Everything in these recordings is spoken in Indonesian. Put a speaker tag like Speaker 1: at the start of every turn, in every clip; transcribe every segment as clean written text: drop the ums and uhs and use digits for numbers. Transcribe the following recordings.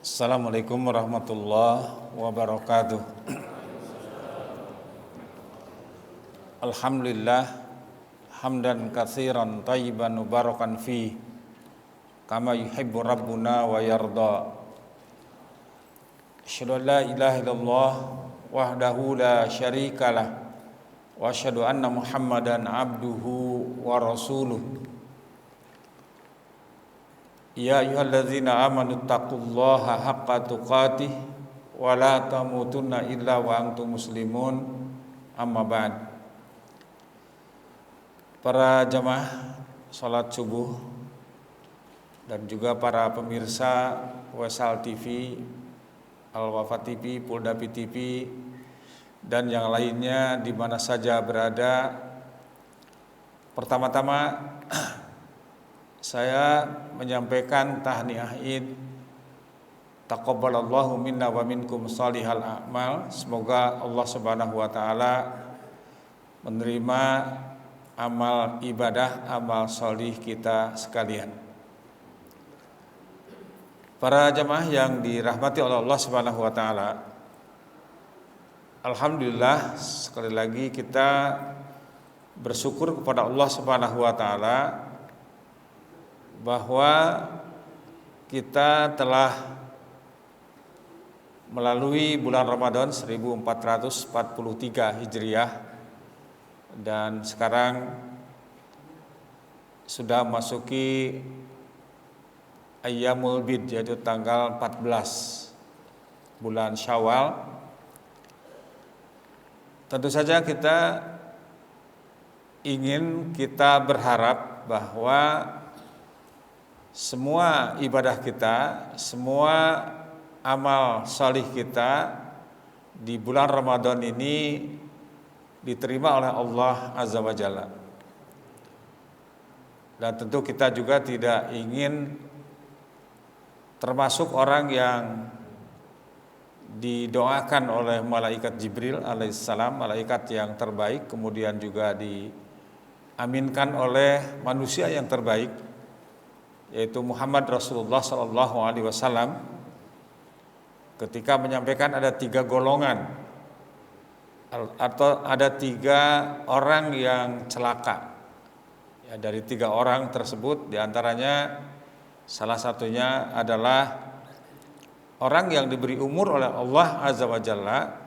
Speaker 1: Assalamualaikum warahmatullahi wabarakatuh. Alhamdulillah hamdan katsiran thayyiban mubarakan fi kama yuhibbu rabbuna wa yarda. Asyhadu an la ilaha illallah wahdahu la syarikalah wa asyhadu anna Muhammadan abduhu wa rasuluh. Ya ayyuhalladzina amanu taqullaha haqqa tuqatih wa la tamutunna illa wa antum muslimun. Amma ba'd. Para jamaah salat subuh dan juga para pemirsa Wesal TV, Al-Wafa TV, Poldapi TV dan yang lainnya di mana saja berada. Pertama-tama saya menyampaikan tahniah Id. Taqabbalallahu minna wa minkum shalihal a'mal. Semoga Allah Subhanahu wa taala menerima amal ibadah, amal sholih kita sekalian. Para jamaah yang dirahmati oleh Allah Subhanahu wa taala, alhamdulillah sekali lagi kita bersyukur kepada Allah Subhanahu wa taala bahwa kita telah melalui bulan Ramadan 1443 Hijriah dan sekarang sudah masuki Ayyamul Bid, yaitu tanggal 14 bulan Syawal. Tentu saja kita berharap bahwa semua ibadah kita, semua amal salih kita di bulan Ramadan ini diterima oleh Allah Azza wa Jalla. Dan tentu kita juga tidak ingin termasuk orang yang didoakan oleh malaikat Jibril alaihissalam, malaikat yang terbaik, kemudian juga diaminkan oleh manusia yang terbaik, yaitu Muhammad Rasulullah SAW, ketika menyampaikan ada 3 golongan atau ada 3 orang yang celaka. Ya, dari 3 orang tersebut diantaranya salah satunya adalah orang yang diberi umur oleh Allah Azza wa Jalla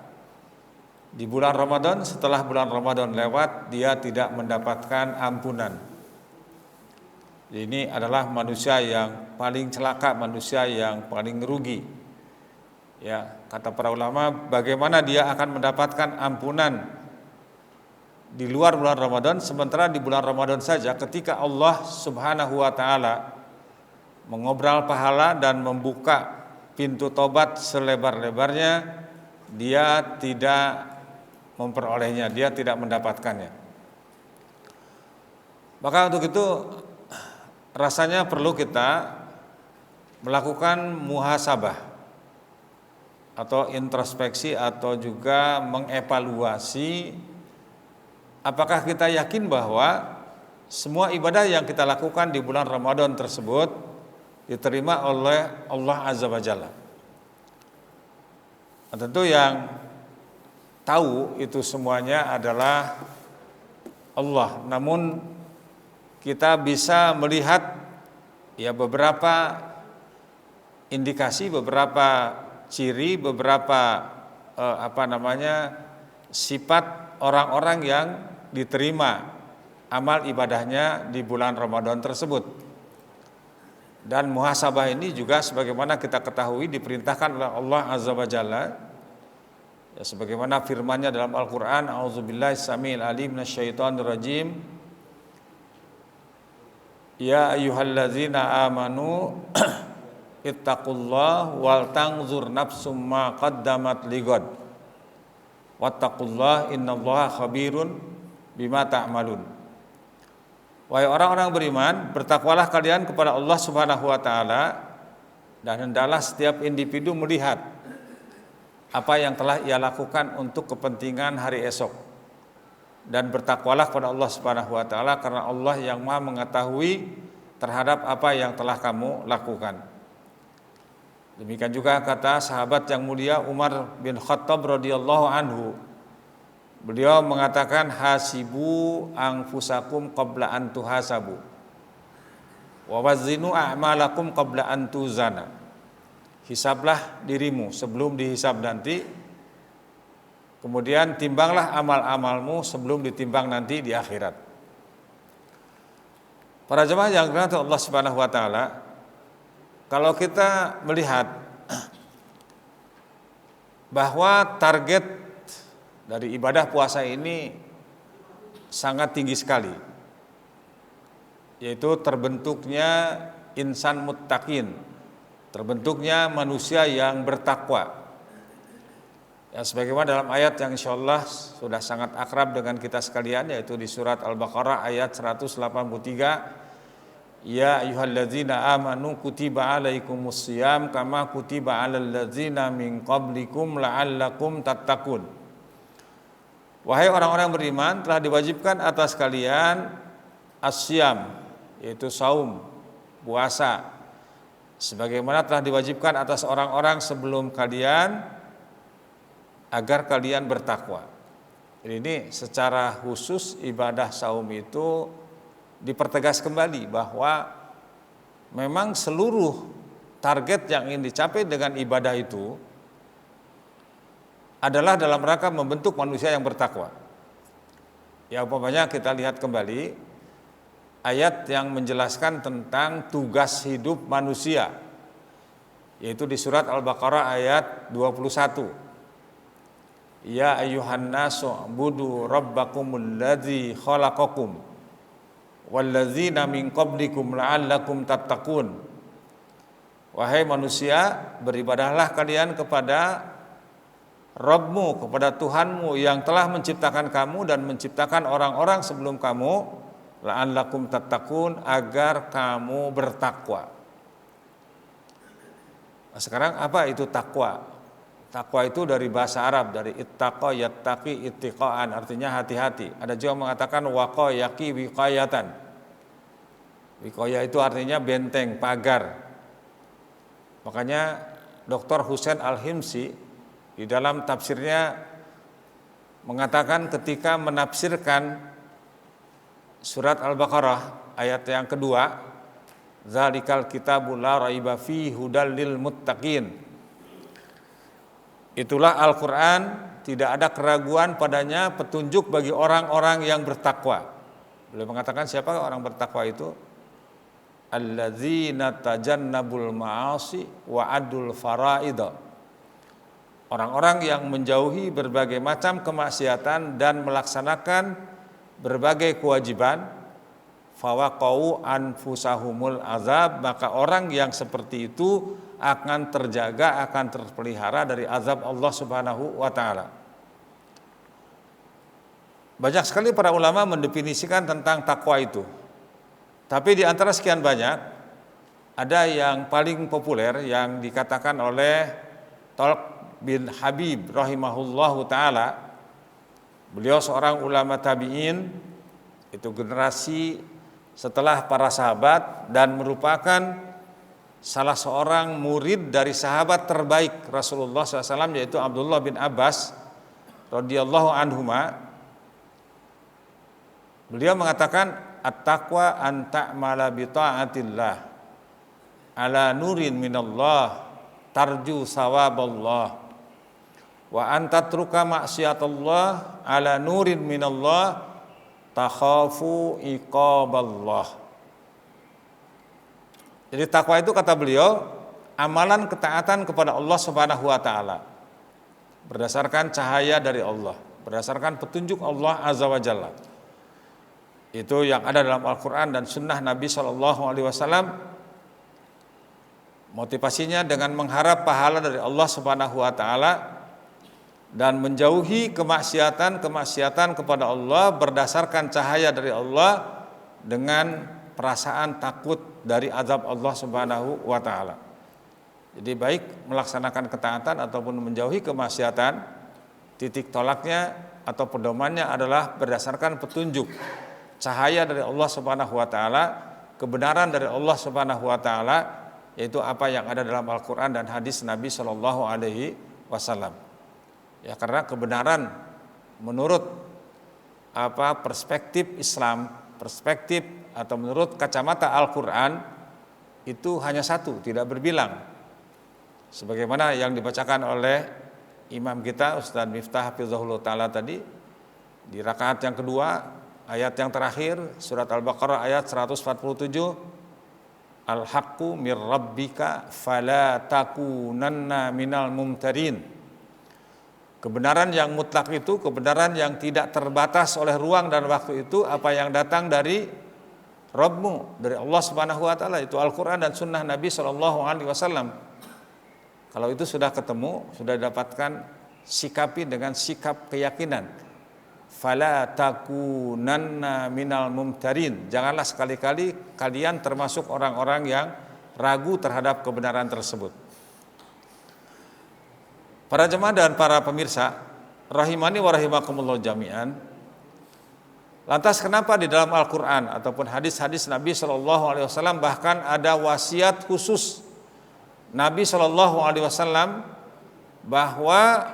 Speaker 1: di bulan Ramadan. Setelah bulan Ramadan lewat, dia tidak mendapatkan ampunan. Ini adalah manusia yang paling celaka, manusia yang paling rugi. Ya, kata para ulama, bagaimana dia akan mendapatkan ampunan di luar bulan Ramadan, sementara di bulan Ramadan saja ketika Allah Subhanahu wa taala mengobral pahala dan membuka pintu tobat selebar-lebarnya, dia tidak memperolehnya, dia tidak mendapatkannya. Maka untuk itu rasanya perlu kita melakukan muhasabah atau introspeksi atau juga mengevaluasi apakah kita yakin bahwa semua ibadah yang kita lakukan di bulan Ramadan tersebut diterima oleh Allah Azza wa Jalla. Nah, tentu yang tahu itu semuanya adalah Allah. Namun kita bisa melihat ya beberapa indikasi, beberapa ciri, beberapa sifat orang-orang yang diterima amal ibadahnya di bulan Ramadan tersebut. Dan muhasabah ini juga sebagaimana kita ketahui diperintahkan oleh Allah Azza wa Jalla, ya, sebagaimana firman-Nya dalam Al-Qur'an, a'udzubillahi samil alim minasyaitonir rajim. Ya ayyuhalladzina amanu ittaqullah wal tanzur nafsum ma qaddamat ligad wattaqullah innallaha khabirun bima ta'malun. Wahai orang-orang beriman, bertakwalah kalian kepada Allah Subhanahu wa taala dan hendaklah setiap individu melihat apa yang telah ia lakukan untuk kepentingan hari esok. Dan bertakwalah kepada Allah Subhanahu wa taala karena Allah yang Maha mengetahui terhadap apa yang telah kamu lakukan. Demikian juga kata sahabat yang mulia Umar bin Khattab radhiyallahu anhu. Beliau mengatakan hasibu anfusakum qabla an tuhasabu wa wazinu a'malakum qabla an tuzana. Hisablah dirimu sebelum dihisab nanti. Kemudian timbanglah amal-amalmu sebelum ditimbang nanti di akhirat. Para jemaah yang dirahmati Allah Subhanahu wa taala, kalau kita melihat bahwa target dari ibadah puasa ini sangat tinggi sekali, yaitu terbentuknya insan muttaqin, terbentuknya manusia yang bertakwa. Ya, sebagaimana dalam ayat yang insyaallah sudah sangat akrab dengan kita sekalian, yaitu di surat Al-Baqarah ayat 183. Ya ayyuhalladzina amanu kutiba alaikumus syiyam kama kutiba alal ladzina min qablikum la'allakum tattaqun. Wahai orang-orang beriman, telah diwajibkan atas kalian as-syiyam, yaitu saum, puasa, sebagaimana telah diwajibkan atas orang-orang sebelum kalian agar kalian bertakwa. Jadi ini secara khusus ibadah saum itu dipertegas kembali bahwa memang seluruh target yang ingin dicapai dengan ibadah itu adalah dalam rangka membentuk manusia yang bertakwa. Ya, umpamanya kita lihat kembali ayat yang menjelaskan tentang tugas hidup manusia, yaitu di surat Al-Baqarah ayat 21. Ya ayyuhan nasu budu rabbakumul ladzi khalaqakum walladzina min qablikum la'allakum tattaqun. Wahai manusia, beribadahlah kalian kepada Rabbmu, kepada Tuhanmu yang telah menciptakan kamu dan menciptakan orang-orang sebelum kamu, la'allakum tattaqun, agar kamu bertakwa. Nah, sekarang apa itu takwa? Takwa itu dari bahasa Arab, dari ittaqa yattaqi ittiqaan, artinya hati-hati. Ada juga mengatakan waqa yaqi wiqayatan. Wiqayah itu artinya benteng, pagar. Makanya Dr. Husain Al-Himsi di dalam tafsirnya mengatakan ketika menafsirkan surat Al-Baqarah ayat yang kedua, zalikal kitabul la raiba fihi hudal lil muttaqin. Itulah Al-Quran, tidak ada keraguan padanya, petunjuk bagi orang-orang yang bertakwa. Beliau mengatakan siapa orang bertakwa itu? Alladzina tajannabul ma'asi wa adul faraidah. Orang-orang yang menjauhi berbagai macam kemaksiatan dan melaksanakan berbagai kewajiban, fawaqau anfusahumul azab, maka orang yang seperti itu akan terjaga, akan terpelihara dari azab Allah Subhanahu wa taala. Banyak sekali para ulama mendefinisikan tentang takwa itu. Tapi di antara sekian banyak, ada yang paling populer yang dikatakan oleh Talq bin Habib rahimahullahu taala. Beliau seorang ulama tabi'in, itu generasi setelah para sahabat dan merupakan salah seorang murid dari sahabat terbaik Rasulullah SAW, yaitu Abdullah bin Abbas radhiyallahu anhuma. Beliau mengatakan at-taqwa an ta'mala bi ta'atillah ala nurin minallah tarju sawaballah wa an tatruka maksiatallah ala nurin minallah takhafu iqaballah. Jadi takwa itu kata beliau amalan ketaatan kepada Allah Subhanahu wa taala berdasarkan cahaya dari Allah, berdasarkan petunjuk Allah Azza wa Jalla. Itu yang ada dalam Al-Qur'an dan sunnah Nabi SAW. Motivasinya dengan mengharap pahala dari Allah Subhanahu wa taala dan menjauhi kemaksiatan kepada Allah berdasarkan cahaya dari Allah dengan perasaan takut dari azab Allah Subhanahu wa taala. Jadi baik melaksanakan ketaatan ataupun menjauhi kemaksiatan, titik tolaknya atau pedomannya adalah berdasarkan petunjuk cahaya dari Allah Subhanahu wa taala, kebenaran dari Allah Subhanahu wa taala, yaitu apa yang ada dalam Al-Quran dan hadis Nabi Shallallahu Alaihi Wasallam. Ya, karena kebenaran menurut perspektif Islam, perspektif atau menurut kacamata Al-Quran itu hanya satu, tidak berbilang. Sebagaimana yang dibacakan oleh imam kita Ustaz Miftah Hafizahullah Ta'ala tadi di rakaat yang kedua, ayat yang terakhir surat Al-Baqarah ayat 147, Al-haqqu mir rabbika fala takunanna minal mumtarin. Kebenaran yang mutlak itu, kebenaran yang tidak terbatas oleh ruang dan waktu itu apa yang datang dari Rabbmu, dari Allah Subhanahu wa taala, itu Al-Qur'an dan sunnah Nabi sallallahu alaihi wasallam. Kalau itu sudah ketemu, sudah didapatkan, sikapi dengan sikap keyakinan. Fala takunanna minal mumtarin. Janganlah sekali-kali kalian termasuk orang-orang yang ragu terhadap kebenaran tersebut. Para jemaah dan para pemirsa rahimani wa rahimakumullah jami'an. Lantas kenapa di dalam Al-Qur'an ataupun hadis-hadis Nabi sallallahu alaihi wasallam bahkan ada wasiat khusus Nabi sallallahu alaihi wasallam bahwa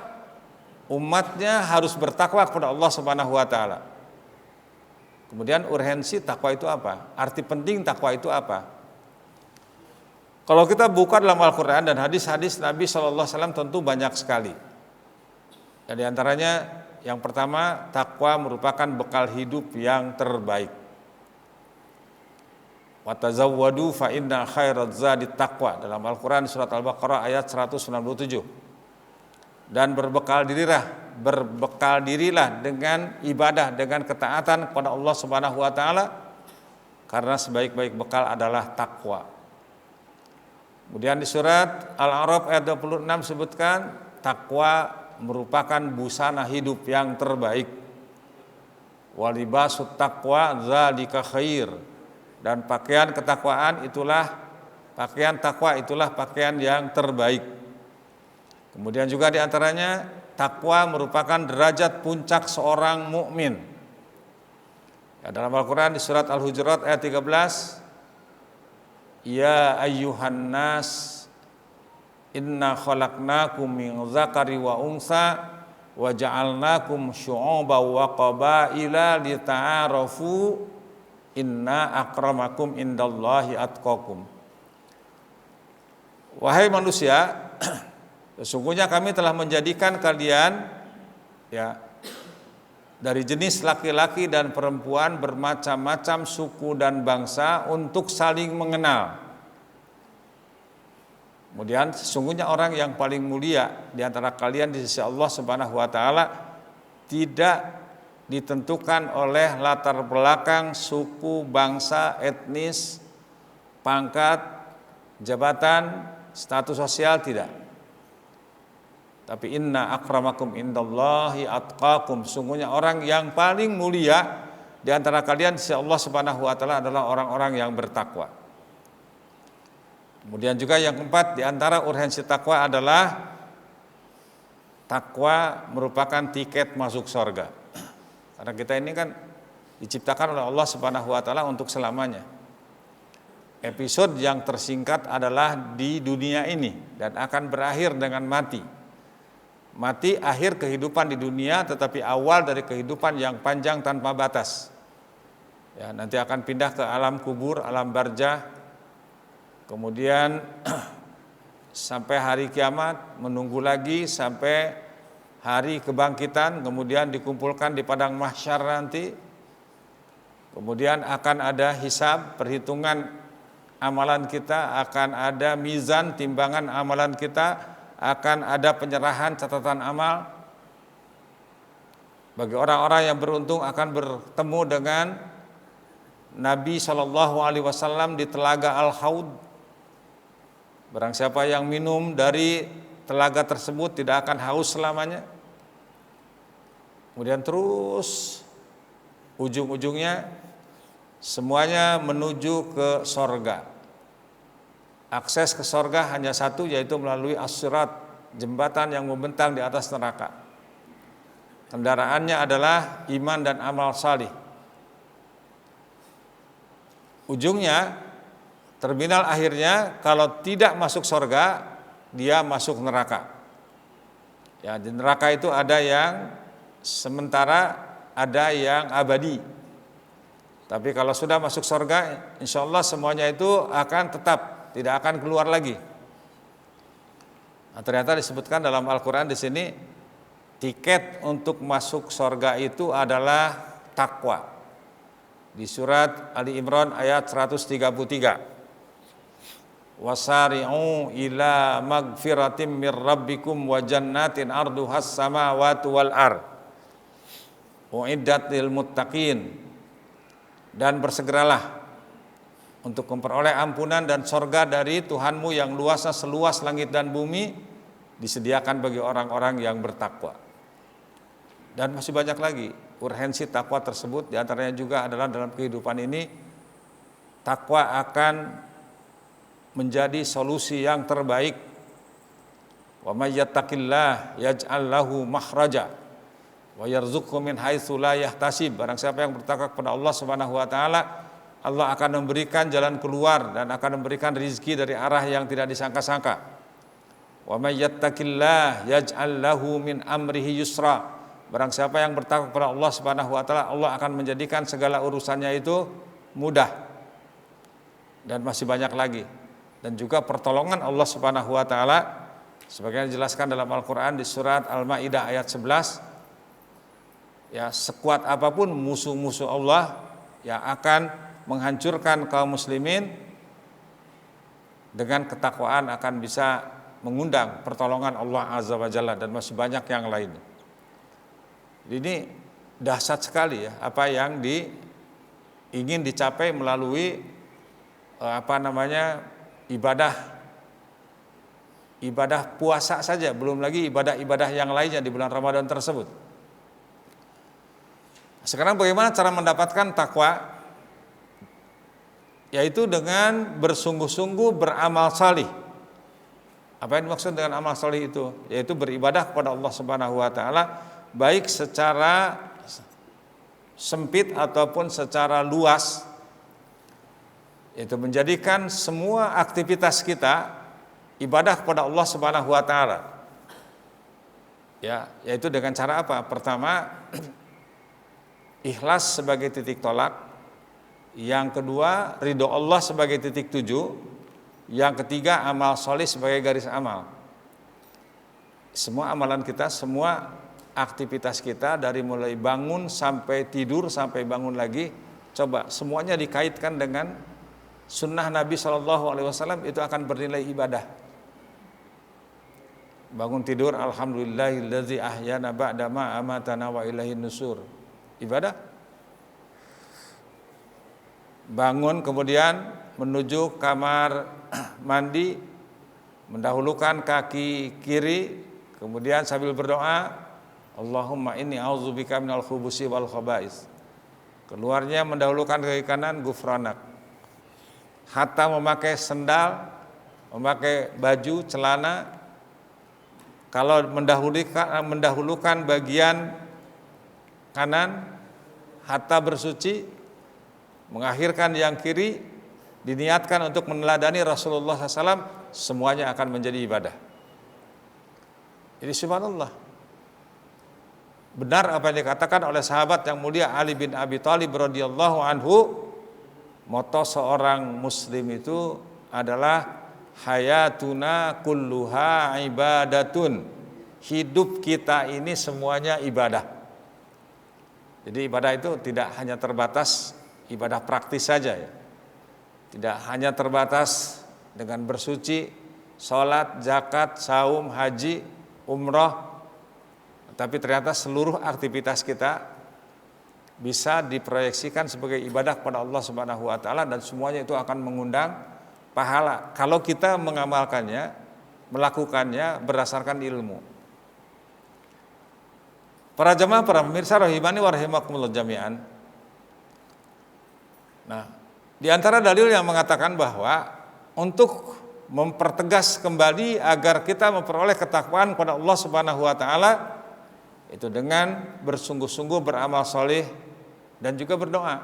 Speaker 1: umatnya harus bertakwa kepada Allah Subhanahu wa taala. Kemudian urgensi takwa itu apa? Arti penting takwa itu apa? Kalau kita buka dalam Al-Qur'an dan hadis-hadis Nabi sallallahu alaihi wasallam tentu banyak sekali. Dan di antaranya yang pertama, takwa merupakan bekal hidup yang terbaik. Wa tazawwadu fa inna khairaz zadi taqwa, dalam Al-Qur'an surat Al-Baqarah ayat 197. Dan berbekal dirilah dengan ibadah, dengan ketaatan kepada Allah Subhanahu wa taala, karena sebaik-baik bekal adalah takwa. Kemudian di surat Al-A'raf ayat 26 sebutkan takwa merupakan busana hidup yang terbaik. Walibasut taqwa dzalika khair, dan pakaian ketakwaan itulah pakaian takwa, itulah pakaian yang terbaik. Kemudian juga diantaranya takwa merupakan derajat puncak seorang mukmin. Ya, dalam Al-Quran di surat Al-Hujurat ayat 13, Ya ayyuhan nas inna khalaqnakum min dzakari wa unsa wa ja'alnakum syu'uban wa qabaila lita'arafu inna akramakum indallahi atqakum. Wahai manusia, sesungguhnya kami telah menjadikan kalian dari jenis laki-laki dan perempuan bermacam-macam suku dan bangsa untuk saling mengenal. Kemudian sesungguhnya orang yang paling mulia di antara kalian di sisi Allah Subhanahu wa taala tidak ditentukan oleh latar belakang suku, bangsa, etnis, pangkat, jabatan, status sosial, tidak. Tapi inna akramakum indallahi atqakum, sungguhnya orang yang paling mulia di antara kalian di sisi Allah Subhanahu wa taala adalah orang-orang yang bertakwa. Kemudian juga yang keempat di antara urgensi takwa adalah takwa merupakan tiket masuk surga. Karena kita ini kan diciptakan oleh Allah Subhanahu wa taala untuk selamanya. Episode yang tersingkat adalah di dunia ini dan akan berakhir dengan mati. Mati akhir kehidupan di dunia, tetapi awal dari kehidupan yang panjang tanpa batas. Ya, nanti akan pindah ke alam kubur, alam barzah. Kemudian sampai hari kiamat, menunggu lagi sampai hari kebangkitan, kemudian dikumpulkan di padang mahsyar nanti. Kemudian akan ada hisab, perhitungan amalan kita, akan ada mizan, timbangan amalan kita, akan ada penyerahan catatan amal. Bagi orang-orang yang beruntung akan bertemu dengan Nabi Shallallahu Alaihi Wasallam di telaga Al-Haud. Barang siapa yang minum dari telaga tersebut tidak akan haus selamanya. Kemudian terus ujung-ujungnya semuanya menuju ke sorga. Akses ke sorga hanya satu, yaitu melalui as-sirat, jembatan yang membentang di atas neraka. Kendaraannya adalah iman dan amal salih. Ujungnya terminal akhirnya kalau tidak masuk surga, dia masuk neraka. Ya, di neraka itu ada yang sementara, ada yang abadi. Tapi kalau sudah masuk surga, insya Allah semuanya itu akan tetap, tidak akan keluar lagi. Nah, ternyata disebutkan dalam Al-Quran di sini, tiket untuk masuk surga itu adalah takwa. Di surat Ali Imran ayat 133. Wasari'u ila magfiratim mir rabbikum wa jannatin arduhas samawati wal ard uiddat lil muttaqin, dan bersegeralah untuk memperoleh ampunan dan sorga dari Tuhanmu yang luasnya seluas langit dan bumi, disediakan bagi orang-orang yang bertakwa. Dan masih banyak lagi urgensi takwa tersebut, diantaranya juga adalah dalam kehidupan ini takwa akan menjadi solusi yang terbaik. Wa may yattaqillah yaj'al lahu makhraja wa yarzuqhu min haitsu la yahtasib. Barang siapa yang bertakwa kepada Allah Subhanahu wa taala, Allah akan memberikan jalan keluar dan akan memberikan rezeki dari arah yang tidak disangka-sangka. Wa may yattaqillah yaj'al lahu min amrihi yusra. Barang siapa yang bertakwa kepada Allah Subhanahu wa taala, Allah akan menjadikan segala urusannya itu mudah. Dan masih banyak lagi. Dan juga pertolongan Allah Subhanahu wa taala sebagaimana dijelaskan dalam Al-Qur'an di surat Al-Maidah ayat 11. Ya, sekuat apapun musuh-musuh Allah yang akan menghancurkan kaum muslimin, dengan ketakwaan akan bisa mengundang pertolongan Allah Azza wa Jalla, dan masih banyak yang lain. Ini dahsyat sekali ya apa yang ingin dicapai melalui ibadah puasa saja, belum lagi ibadah-ibadah yang lainnya di bulan Ramadan tersebut. Sekarang bagaimana cara mendapatkan takwa? Yaitu dengan bersungguh-sungguh beramal salih. Apa yang dimaksud dengan amal salih itu? Yaitu beribadah kepada Allah Subhanahu wa taala, baik secara sempit ataupun secara luas. Itu menjadikan semua aktivitas kita ibadah kepada Allah Subhanahu wa taala. Ya, yaitu dengan cara apa? Pertama, ikhlas sebagai titik tolak. Yang kedua, ridho Allah sebagai titik tuju. Yang ketiga, amal soleh sebagai garis amal. Semua amalan kita, semua aktivitas kita dari mulai bangun sampai tidur sampai bangun lagi, coba semuanya dikaitkan dengan sunnah Nabi SAW, itu akan bernilai ibadah. Bangun tidur, alhamdulillahillazi ahyana ba'da ma amatana wa ilaihin nusur, ibadah. Bangun kemudian menuju kamar mandi, mendahulukan kaki kiri, kemudian sambil berdoa, Allahumma inni a'udzubika minal khubusi wal khaba'is. Keluarnya mendahulukan kaki kanan, gufranak. Hatta memakai sendal, memakai baju, celana, kalau mendahulukan bagian kanan, hatta bersuci, mengakhirkan yang kiri, diniatkan untuk meneladani Rasulullah SAW, semuanya akan menjadi ibadah. Jadi subhanallah, benar apa yang dikatakan oleh sahabat yang mulia Ali bin Abi Thalib radhiyallahu anhu, moto seorang muslim itu adalah hayatuna kulluha ibadatun. Hidup kita ini semuanya ibadah. Jadi ibadah itu tidak hanya terbatas ibadah praktis saja ya. Tidak hanya terbatas dengan bersuci, sholat, zakat, saum, haji, umrah. Tapi ternyata seluruh aktivitas kita bisa diproyeksikan sebagai ibadah kepada Allah Subhanahu wa taala, dan semuanya itu akan mengundang pahala kalau kita mengamalkannya, melakukannya berdasarkan ilmu. Para jamaah, para pemirsa rahimani wa rahimakumullah jami'an. Nah, di antara dalil yang mengatakan bahwa untuk mempertegas kembali agar kita memperoleh ketakwaan kepada Allah Subhanahu wa taala, itu dengan bersungguh-sungguh beramal soleh dan juga berdoa.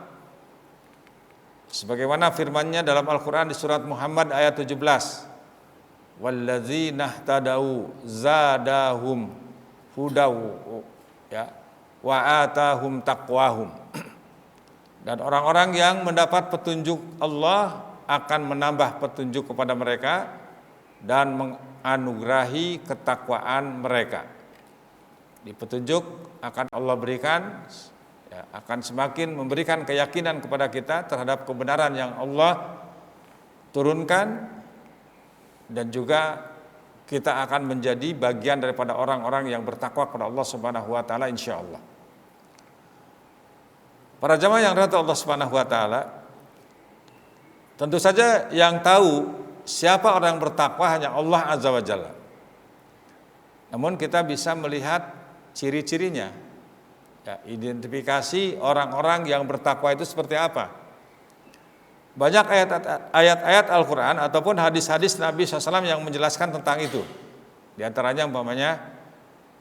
Speaker 1: Sebagaimana firman-Nya dalam Al-Qur'an di surat Muhammad ayat 17. Walladzina ihtadau zadahum hudaw ya wa atahum taqwahum. Dan orang-orang yang mendapat petunjuk Allah akan menambah petunjuk kepada mereka dan menganugerahi ketakwaan mereka. Di petunjuk akan Allah berikan ya, akan semakin memberikan keyakinan kepada kita terhadap kebenaran yang Allah turunkan, dan juga kita akan menjadi bagian daripada orang-orang yang bertakwa kepada Allah Subhanahu wa taala insyaallah. Para jamaah yang dirahmati Allah Subhanahu wa taala, tentu saja yang tahu siapa orang yang bertakwa hanya Allah Azza wa Jalla. Namun kita bisa melihat ciri-cirinya. Ya, identifikasi orang-orang yang bertakwa itu seperti apa. Banyak ayat-ayat Al-Quran ataupun hadis-hadis Nabi SAW yang menjelaskan tentang itu. Di antaranya umpamanya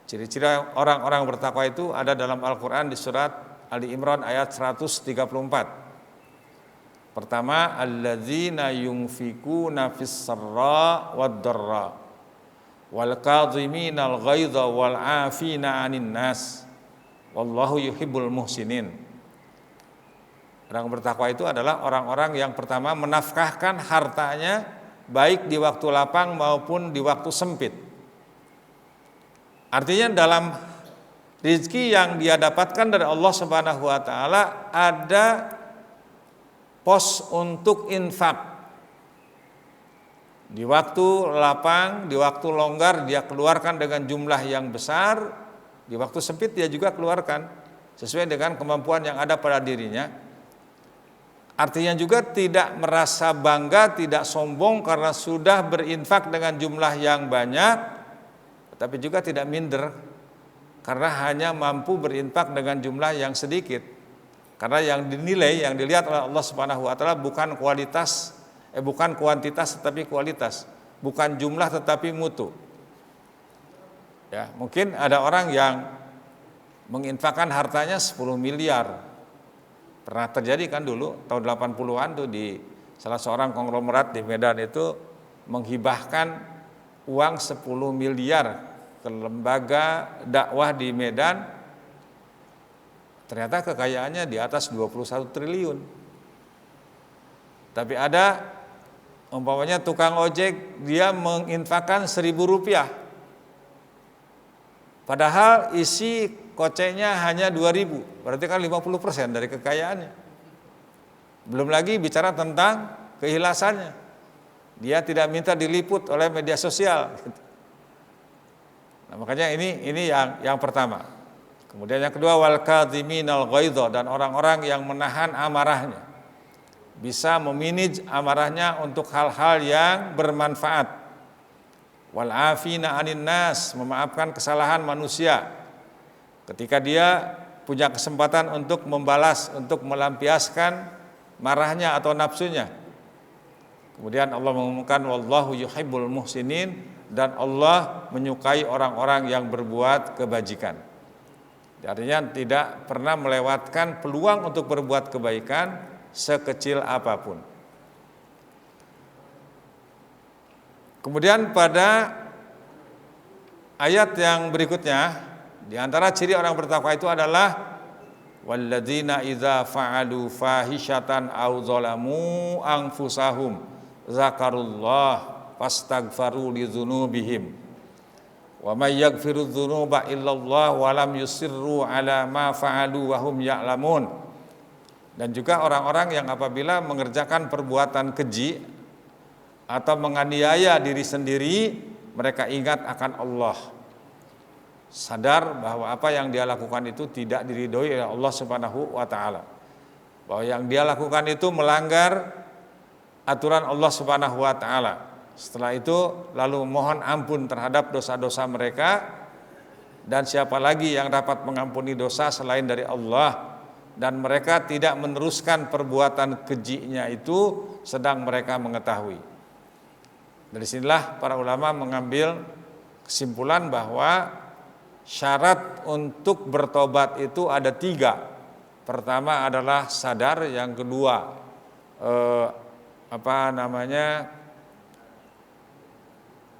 Speaker 1: ciri-ciri orang-orang bertakwa itu ada dalam Al-Quran di surat Ali Imran ayat 134. Pertama, alladzina yunfikuna fis sarra wad darra wal kadhiminal ghaidha wal 'afina 'anil nas wallahu yuhibbul muhsinin. Orang bertakwa itu adalah orang-orang yang pertama menafkahkan hartanya baik di waktu lapang maupun di waktu sempit. Artinya dalam rezeki yang dia dapatkan dari Allah Subhanahu wa taala ada pos untuk infak. Di waktu lapang, di waktu longgar dia keluarkan dengan jumlah yang besar, di waktu sempit dia juga keluarkan sesuai dengan kemampuan yang ada pada dirinya. Artinya juga tidak merasa bangga, tidak sombong karena sudah berinfak dengan jumlah yang banyak, tapi juga tidak minder karena hanya mampu berinfak dengan jumlah yang sedikit. Karena yang dinilai, yang dilihat oleh Allah Subhanahu wa taala bukan bukan kuantitas tetapi kualitas, bukan jumlah tetapi mutu. Ya, mungkin ada orang yang menginfakkan hartanya 10 miliar. Pernah terjadi kan dulu tahun 80-an tuh di salah seorang konglomerat di Medan itu menghibahkan uang 10 miliar ke lembaga dakwah di Medan. Ternyata kekayaannya di atas 21 triliun. Tapi ada umpamanya tukang ojek dia menginfakkan 1.000 rupiah. Padahal isi koceknya hanya 2.000, berarti kan 50% dari kekayaannya. Belum lagi bicara tentang keikhlasannya. Dia tidak minta diliput oleh media sosial. Nah, makanya ini yang pertama. Kemudian yang kedua, wal kadhiminal ghaidha, dan orang-orang yang menahan amarahnya. Bisa memanage amarahnya untuk hal-hal yang bermanfaat. Wal afina 'anil nas, memaafkan kesalahan manusia. Ketika dia punya kesempatan untuk membalas, untuk melampiaskan marahnya atau nafsunya. Kemudian Allah mengumumkan wallahu yuhibbul muhsinin, dan Allah menyukai orang-orang yang berbuat kebajikan. Artinya tidak pernah melewatkan peluang untuk berbuat kebaikan sekecil apapun. Kemudian pada ayat yang berikutnya, di antara ciri orang bertakwa itu adalah walladzina idza fa'alu fahishatan aw zalamu anfusahum zakarullah fastaghfaru lidzunubihim wa may yaghfiru dzunuba illallah wa lam yusirru ala ma fa'alu wa hum ya'lamun. Dan juga orang-orang yang apabila mengerjakan perbuatan keji atau menganiaya diri sendiri, mereka ingat akan Allah, sadar bahwa apa yang dia lakukan itu tidak diridhoi oleh Allah Subhanahu wa taala, bahwa yang dia lakukan itu melanggar aturan Allah Subhanahu wa taala. Setelah itu lalu mohon ampun terhadap dosa-dosa mereka, dan siapa lagi yang dapat mengampuni dosa selain dari Allah, dan mereka tidak meneruskan perbuatan kejinya itu sedang mereka mengetahui. Dari sinilah para ulama mengambil kesimpulan bahwa syarat untuk bertobat itu ada 3. Pertama adalah sadar, yang kedua eh,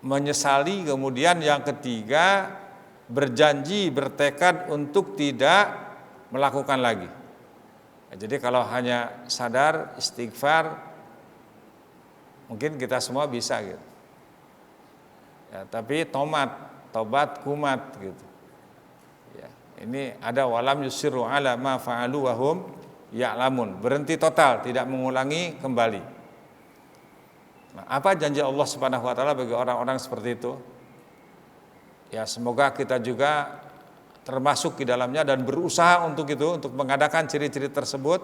Speaker 1: menyesali, kemudian yang ketiga berjanji, bertekad untuk tidak melakukan lagi. Jadi kalau hanya sadar istighfar mungkin kita semua bisa gitu. Ya, tapi tobat kumat gitu. Ya, ini ada walam yusiru ala ma fa'alu wa hum ya'lamun. Berhenti total, tidak mengulangi kembali. Nah, apa janji Allah Subhanahu wa taala bagi orang-orang seperti itu? Ya, semoga kita juga termasuk di dalamnya dan berusaha untuk itu, untuk mengadakan ciri-ciri tersebut,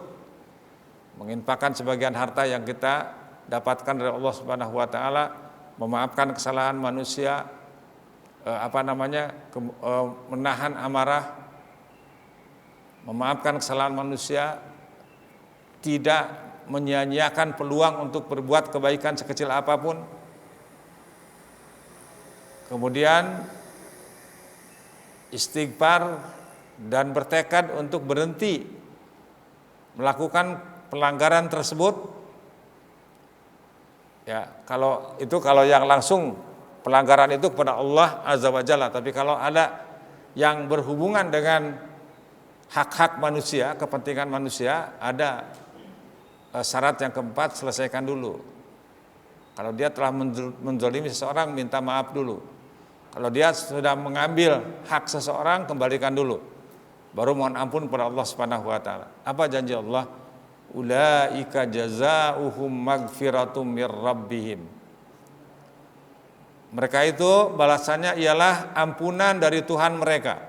Speaker 1: menginfakkan sebagian harta yang kita dapatkan dari Allah Subhanahu wa taala, memaafkan kesalahan manusia, menahan amarah, memaafkan kesalahan manusia, tidak menyia-nyiakan peluang untuk berbuat kebaikan sekecil apapun. Kemudian istighfar dan bertekad untuk berhenti melakukan pelanggaran tersebut. Ya, kalau yang langsung pelanggaran itu kepada Allah Azza wa Jalla, tapi kalau ada yang berhubungan dengan hak-hak manusia, kepentingan manusia, ada syarat yang keempat, selesaikan dulu. Kalau dia telah menzalimi seseorang, minta maaf dulu. Kalau dia sudah mengambil hak seseorang, kembalikan dulu. Baru mohon ampun kepada Allah Subhanahu wa taala. Apa janji Allah? Ulaika jazaohum magfiratum mir rabbihim. Mereka itu balasannya ialah ampunan dari Tuhan mereka.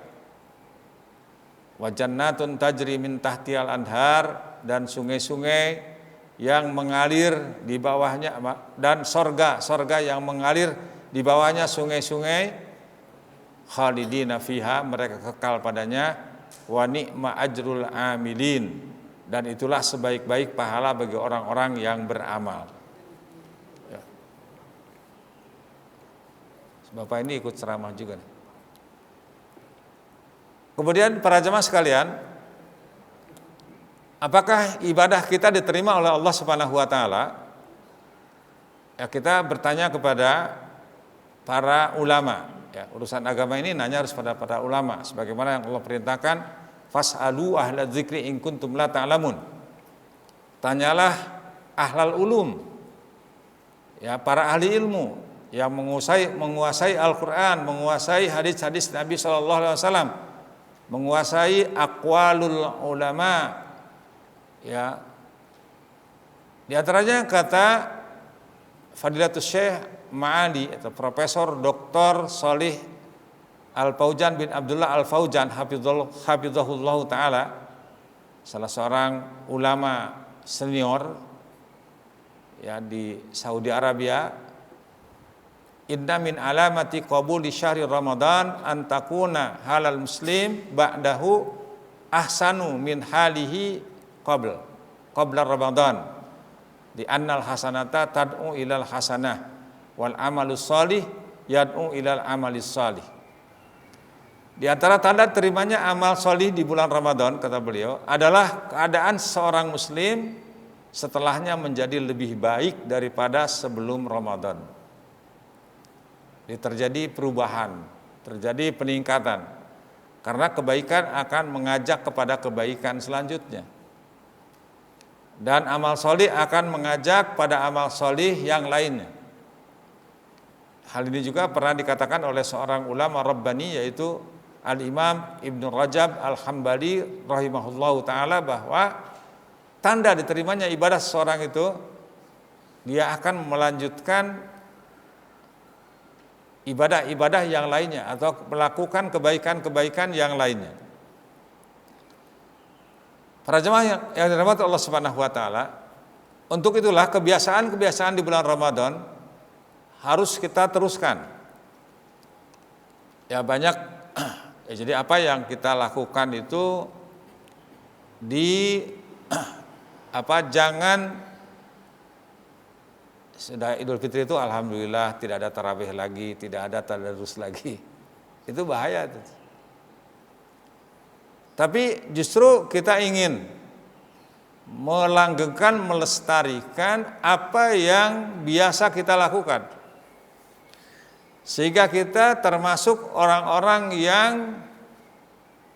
Speaker 1: Wa jannatun tajri min tahtiyal anhar, dan sungai-sungai yang mengalir di bawahnya, dan sorga yang mengalir di bawahnya sungai-sungai, khalidina fiha, mereka kekal padanya, wa ni'ma ajrul amilin, dan itulah sebaik-baik pahala bagi orang-orang yang beramal. Ya. Bapak ini ikut ceramah juga. Kemudian para jemaah sekalian, apakah ibadah kita diterima oleh Allah Subhanahu wa taala? Ya, kita bertanya kepada para ulama. Ya, urusan agama ini nanya harus pada para ulama, sebagaimana yang Allah perintahkan, fas'alu ahla dzikri in kuntum la ta'lamun. Tanyalah ahlal ulum. Ya, para ahli ilmu yang menguasai Al-Qur'an, menguasai hadis-hadis Nabi sallallahu alaihi wasallam, menguasai aqwalul ulama. Ya, di antaranya kata Fadilatus Syekh Ma'ali atau Profesor Dr. Shalih Al-Fauzan bin Abdullah Al-Fauzan hafizahullah ta'ala, salah seorang ulama senior ya di Saudi Arabia. Inna min alamati qabuli syahri Ramadan an takuna halal muslim ba'dahu ahsanu min halihi qabla Ramadan, di annal hasanata tad'u ilal hasanah wal amalus salih yad'u ilal amalis salih. Di antara tanda terimanya amal salih di bulan Ramadan, kata beliau, adalah keadaan seorang muslim setelahnya menjadi lebih baik daripada sebelum Ramadan. Terjadi perubahan, terjadi peningkatan, karena kebaikan akan mengajak kepada kebaikan selanjutnya. Dan amal solih akan mengajak pada amal solih yang lainnya. Hal ini juga pernah dikatakan oleh seorang ulama Rabbani, yaitu Al-Imam Ibnu Rajab Al-Hambali rahimahullahu ta'ala, bahwa tanda diterimanya ibadah seseorang itu, dia akan melanjutkan ibadah-ibadah yang lainnya atau melakukan kebaikan-kebaikan yang lainnya. Para jemaah yang dirahmati Allah Subhanahu wa taala, untuk itulah kebiasaan-kebiasaan di bulan Ramadan harus kita teruskan. Ya, banyak jadi apa yang kita lakukan itu jangan sudah Idul Fitri itu alhamdulillah tidak ada tarawih lagi, tidak ada tadarus lagi. Itu bahaya itu. Tapi justru kita ingin melanggengkan, melestarikan apa yang biasa kita lakukan. Sehingga kita termasuk orang-orang yang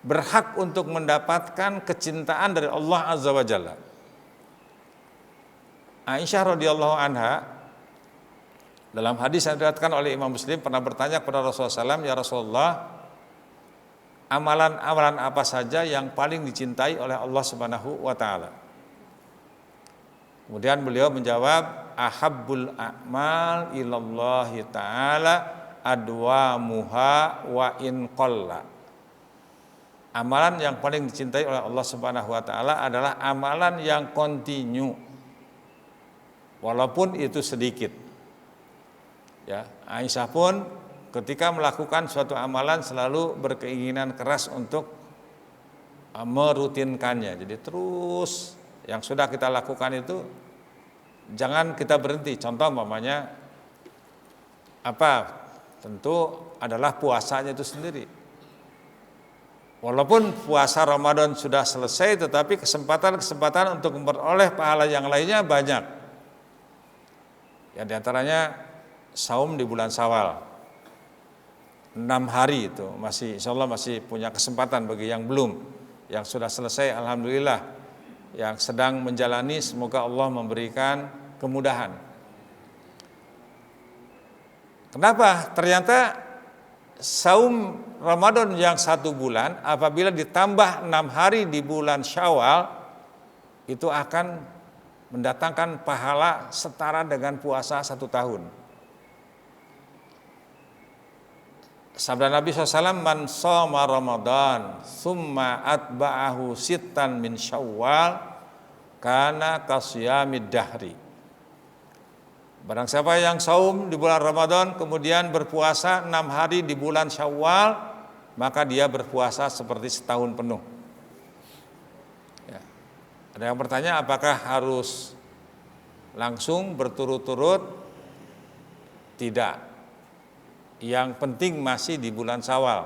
Speaker 1: berhak untuk mendapatkan kecintaan dari Allah Azza wa Jalla. Aisyah radhiyallahu anha dalam hadis yang diriwayatkan oleh Imam Muslim pernah bertanya kepada Rasulullah SAW, "Ya Rasulullah, amalan-amalan apa saja yang paling dicintai oleh Allah Subhanahu wa taala?" Kemudian beliau menjawab, "Ahabbul a'mal ilallahi ta'ala adwamuha wa in qalla." Amalan yang paling dicintai oleh Allah Subhanahu wa taala adalah amalan yang kontinu, walaupun itu sedikit. Ya, Aisyah pun ketika melakukan suatu amalan selalu berkeinginan keras untuk merutinkannya. Jadi terus yang sudah kita lakukan itu jangan kita berhenti. Contoh umpamanya apa? Tentu adalah puasanya itu sendiri. Walaupun puasa Ramadan sudah selesai, tetapi kesempatan untuk memperoleh pahala yang lainnya banyak. Ya, diantaranya saum di bulan Syawal 6 hari itu masih, insya Allah masih punya kesempatan bagi yang belum. Yang sudah selesai alhamdulillah, yang sedang menjalani semoga Allah memberikan kemudahan. Kenapa? Ternyata saum Ramadan yang 1 bulan apabila ditambah 6 hari di bulan Syawal itu akan mendatangkan pahala setara dengan puasa 1 tahun. Sabda Nabi SAW, "Man shoma Ramadan summa atba'ahu sittan min Syawal kana kasyamid dahri." Barang siapa yang saum di bulan Ramadan kemudian berpuasa 6 hari di bulan Syawal, maka dia berpuasa seperti setahun penuh. Ya. Ada yang bertanya, apakah harus langsung berturut-turut? Tidak. Yang penting masih di bulan Syawal.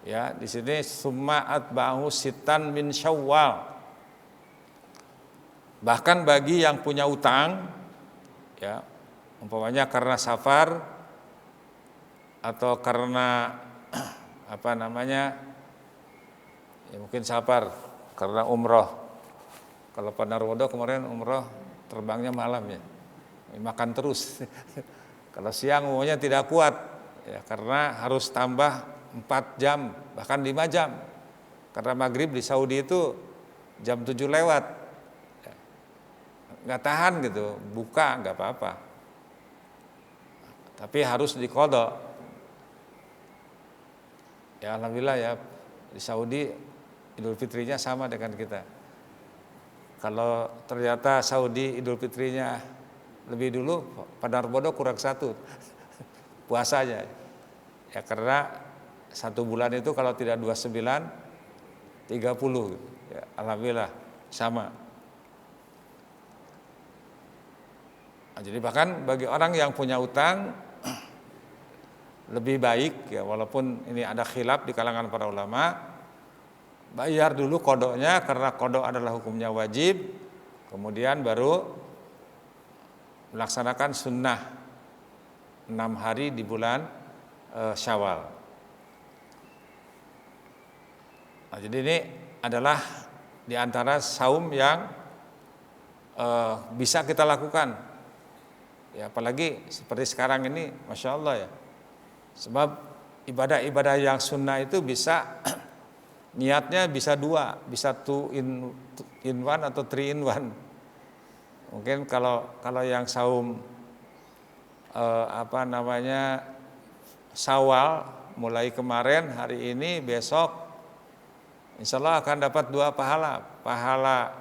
Speaker 1: Ya, di sini summa atba'ahu sittan min Syawal. Bahkan bagi yang punya utang, ya, umpamanya karena safar atau karena apa namanya, ya mungkin safar karena umroh. Kalau Pak Narwodo kemarin umroh terbangnya malam ya, makan terus. Kalau siang umumnya tidak kuat, ya karena harus tambah 4 jam, bahkan 5 jam. Karena maghrib di Saudi itu jam 7 lewat. Ya, nggak tahan gitu, buka nggak apa-apa. Tapi harus diqadha. Ya alhamdulillah ya, di Saudi Idul Fitrinya sama dengan kita. Kalau ternyata Saudi Idul Fitrinya lebih dulu, pada Narbodo kurang 1 puasanya. Ya karena 1 bulan itu kalau tidak 29, 30. Ya, alhamdulillah sama. Nah, jadi bahkan bagi orang yang punya utang lebih baik ya, walaupun ini ada khilaf di kalangan para ulama, bayar dulu qadanya karena qada adalah hukumnya wajib, kemudian baru melaksanakan sunnah 6 hari di bulan Syawal. Nah, jadi ini adalah di antara saum yang bisa kita lakukan. Ya, apalagi seperti sekarang ini, Masya Allah ya. Sebab ibadah-ibadah yang sunnah itu bisa niatnya bisa 2, bisa 2 in 1 atau 3 in 1. Mungkin kalau yang saum Syawal mulai kemarin, hari ini, besok, insya Allah akan dapat 2 pahala. Pahala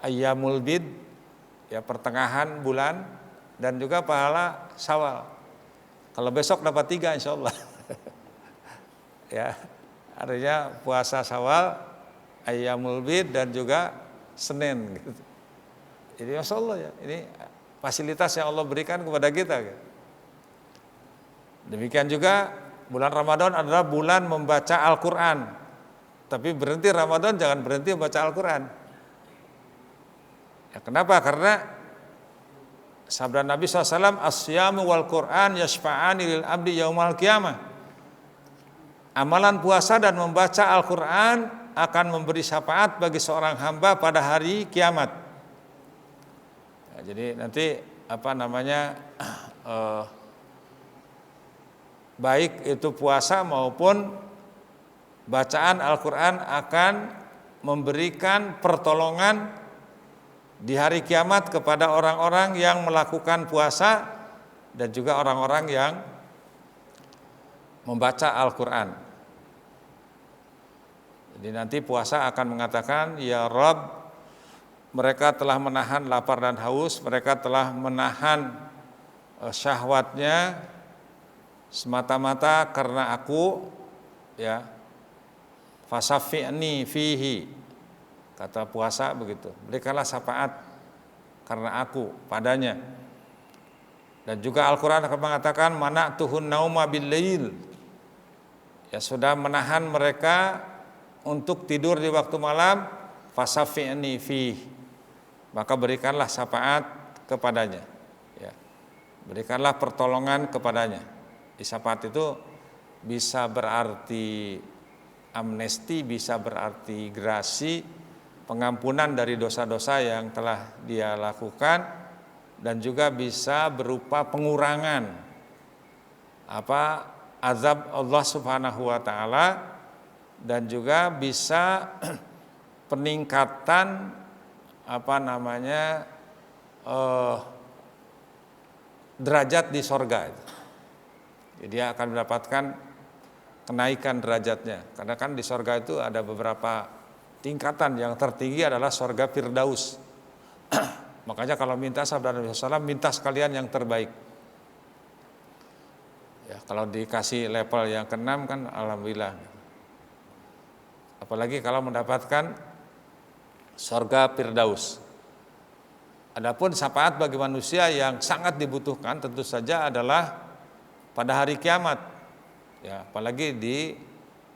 Speaker 1: Ayyamul Bid, ya pertengahan bulan, dan juga pahala Syawal. Kalau besok dapat 3 insya Allah. Ya, artinya puasa Syawal, Ayyamul Bid, dan juga Senin gitu. Jadi Masya Allah ya, ini fasilitas yang Allah berikan kepada kita. Demikian juga bulan Ramadan adalah bulan membaca Al-Quran. Tapi berhenti Ramadan jangan berhenti baca Al-Quran. Ya, kenapa? Karena sabda Nabi SAW, as-siyamu wal Quran yashfa'ani lil abdi yaumal qiyamah. Amalan puasa dan membaca Al-Quran akan memberi syafaat bagi seorang hamba pada hari kiamat. Ya, jadi nanti baik itu puasa maupun bacaan Al-Quran akan memberikan pertolongan di hari kiamat kepada orang-orang yang melakukan puasa dan juga orang-orang yang membaca Al-Quran. Jadi nanti puasa akan mengatakan, ya Rabb, mereka telah menahan lapar dan haus, mereka telah menahan syahwatnya semata-mata karena aku, ya, fasafi'ni fihi, kata puasa begitu, berikanlah syafaat karena aku padanya. Dan juga Al-Quran akan mengatakan, mana'tuhun nauma bil lail, ya, sudah menahan mereka untuk tidur di waktu malam, fasafi'ni fihi, maka berikanlah syafaat kepadanya, ya, berikanlah pertolongan kepadanya. Syafaat itu bisa berarti amnesti, bisa berarti grasi, pengampunan dari dosa-dosa yang telah dia lakukan, dan juga bisa berupa pengurangan azab Allah Subhanahu wa taala, dan juga bisa peningkatan derajat di sorga. Jadi dia akan mendapatkan kenaikan derajatnya, karena kan di sorga itu ada beberapa tingkatan. Yang tertinggi adalah sorga Firdaus. Makanya kalau minta sabda Nabi SAW, minta sekalian yang terbaik. Ya, kalau dikasih level yang ke-6 kan alhamdulillah. Apalagi kalau mendapatkan sorga Firdaus. Adapun syafaat bagi manusia yang sangat dibutuhkan tentu saja adalah pada hari kiamat. Ya, apalagi di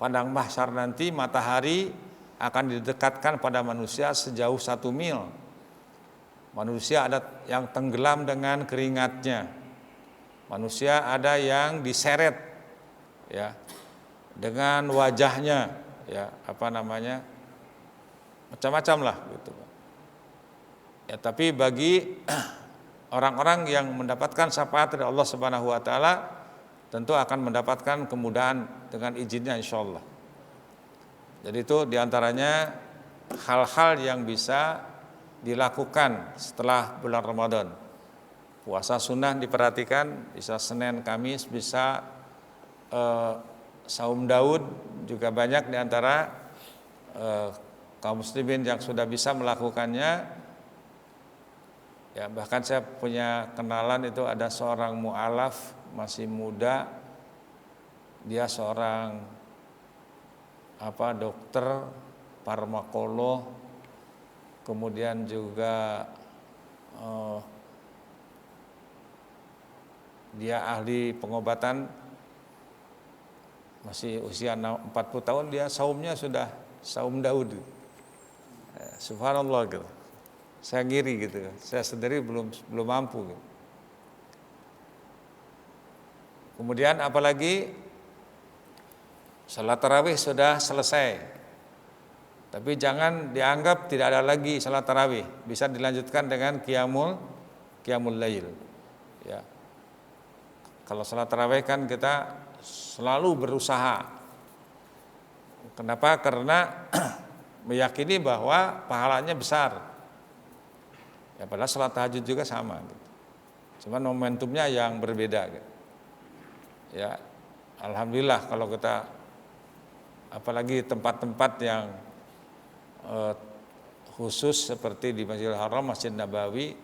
Speaker 1: padang mahsyar nanti matahari akan didekatkan pada manusia sejauh 1 mil. Manusia ada yang tenggelam dengan keringatnya. Manusia ada yang diseret, ya, dengan wajahnya, ya, macam-macam lah gitu. Ya, tapi bagi orang-orang yang mendapatkan syafaat dari Allah Subhanahu wa taala tentu akan mendapatkan kemudahan dengan izinnya insyaallah. Jadi itu diantaranya hal-hal yang bisa dilakukan setelah bulan Ramadan. Puasa sunnah diperhatikan, bisa Senin, Kamis, bisa saum Daud, juga banyak diantara kaum muslimin yang sudah bisa melakukannya. Ya, bahkan saya punya kenalan itu ada seorang mu'alaf masih muda, dia seorang dokter farmakolog, kemudian juga dia ahli pengobatan, masih usia 40 tahun, dia saumnya sudah saum Daud. Subhanallah gitu. Saya ngiri gitu, saya sendiri belum mampu gitu. Kemudian apalagi salat tarawih sudah selesai, tapi jangan dianggap tidak ada lagi salat tarawih, bisa dilanjutkan dengan qiyamul lail. Ya, kalau salat tarawih kan kita selalu berusaha. Kenapa? Karena meyakini bahwa pahalanya besar. Ya, padahal salat tahajud juga sama gitu. Cuman momentumnya yang berbeda gitu. Ya, alhamdulillah kalau kita apalagi tempat-tempat yang khusus seperti di Masjidil Haram, Masjid Nabawi.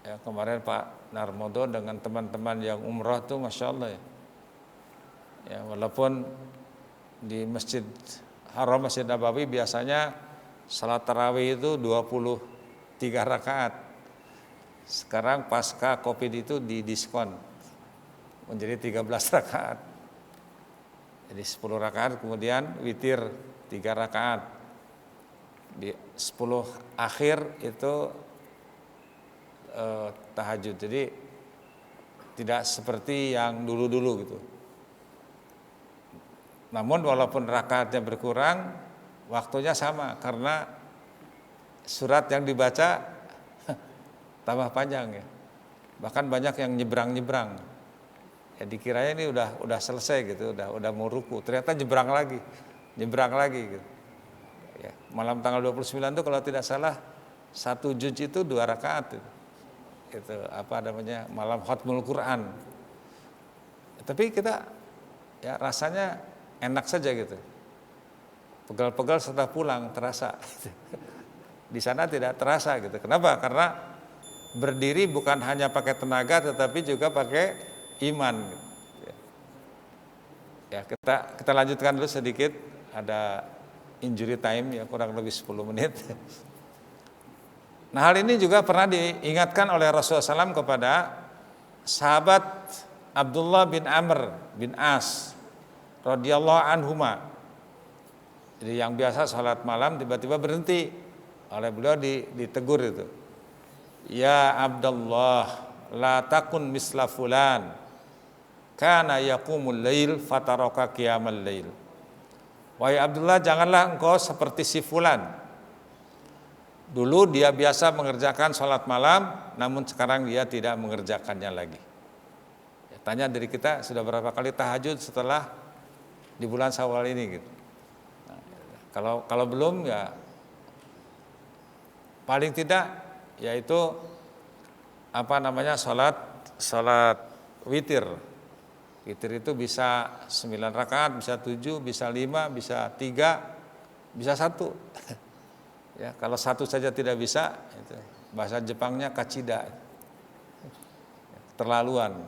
Speaker 1: Ya, kemarin Pak Narmodo dengan teman-teman yang umrah tuh Masya Allah ya. Ya, walaupun di Masjid Haram, Masjid Nabawi biasanya salat tarawih itu 23 rakaat. Sekarang pasca Covid itu didiskon menjadi 13 rakaat. Jadi 10 rakaat kemudian witir 3 rakaat. Di 10 akhir itu tahajud. Jadi tidak seperti yang dulu-dulu gitu. Namun walaupun rakaatnya berkurang, waktunya sama karena surat yang dibaca tambah panjang ya. Bahkan banyak yang nyebrang-nyebrang. Ya dikiranya ini udah selesai gitu, udah mau ruku. Ternyata nyebrang lagi gitu. Ya, malam tanggal 29 itu kalau tidak salah 1 juz itu 2 rakaat itu apa namanya, malam khatmul Quran. Tapi kita ya rasanya enak saja gitu. Pegal-pegal setelah pulang terasa. Di sana tidak terasa gitu. Kenapa? Karena berdiri bukan hanya pakai tenaga tetapi juga pakai iman gitu. Ya, kita lanjutkan dulu sedikit, ada injury time ya kurang lebih 10 menit. Nah, hal ini juga pernah diingatkan oleh Rasulullah SAW kepada sahabat Abdullah bin Amr bin As radhiyallahu anhuma. Jadi yang biasa salat malam tiba-tiba berhenti, oleh beliau ditegur itu. Ya Abdullah, la takun misla fulan, kana yaqumul lail fataraka qiyamal lail. Wahai Abdullah, janganlah engkau seperti si fulan. Dulu dia biasa mengerjakan sholat malam, namun sekarang dia tidak mengerjakannya lagi. Ya, tanya diri kita, sudah berapa kali tahajud setelah di bulan Syawal ini gitu. Nah, kalau belum ya paling tidak yaitu apa namanya sholat witir. Witir itu bisa 9 rakaat, bisa 7, bisa 5, bisa 3, bisa 1. Ya, kalau 1 saja tidak bisa, itu bahasa Jepangnya kachida, terlaluan.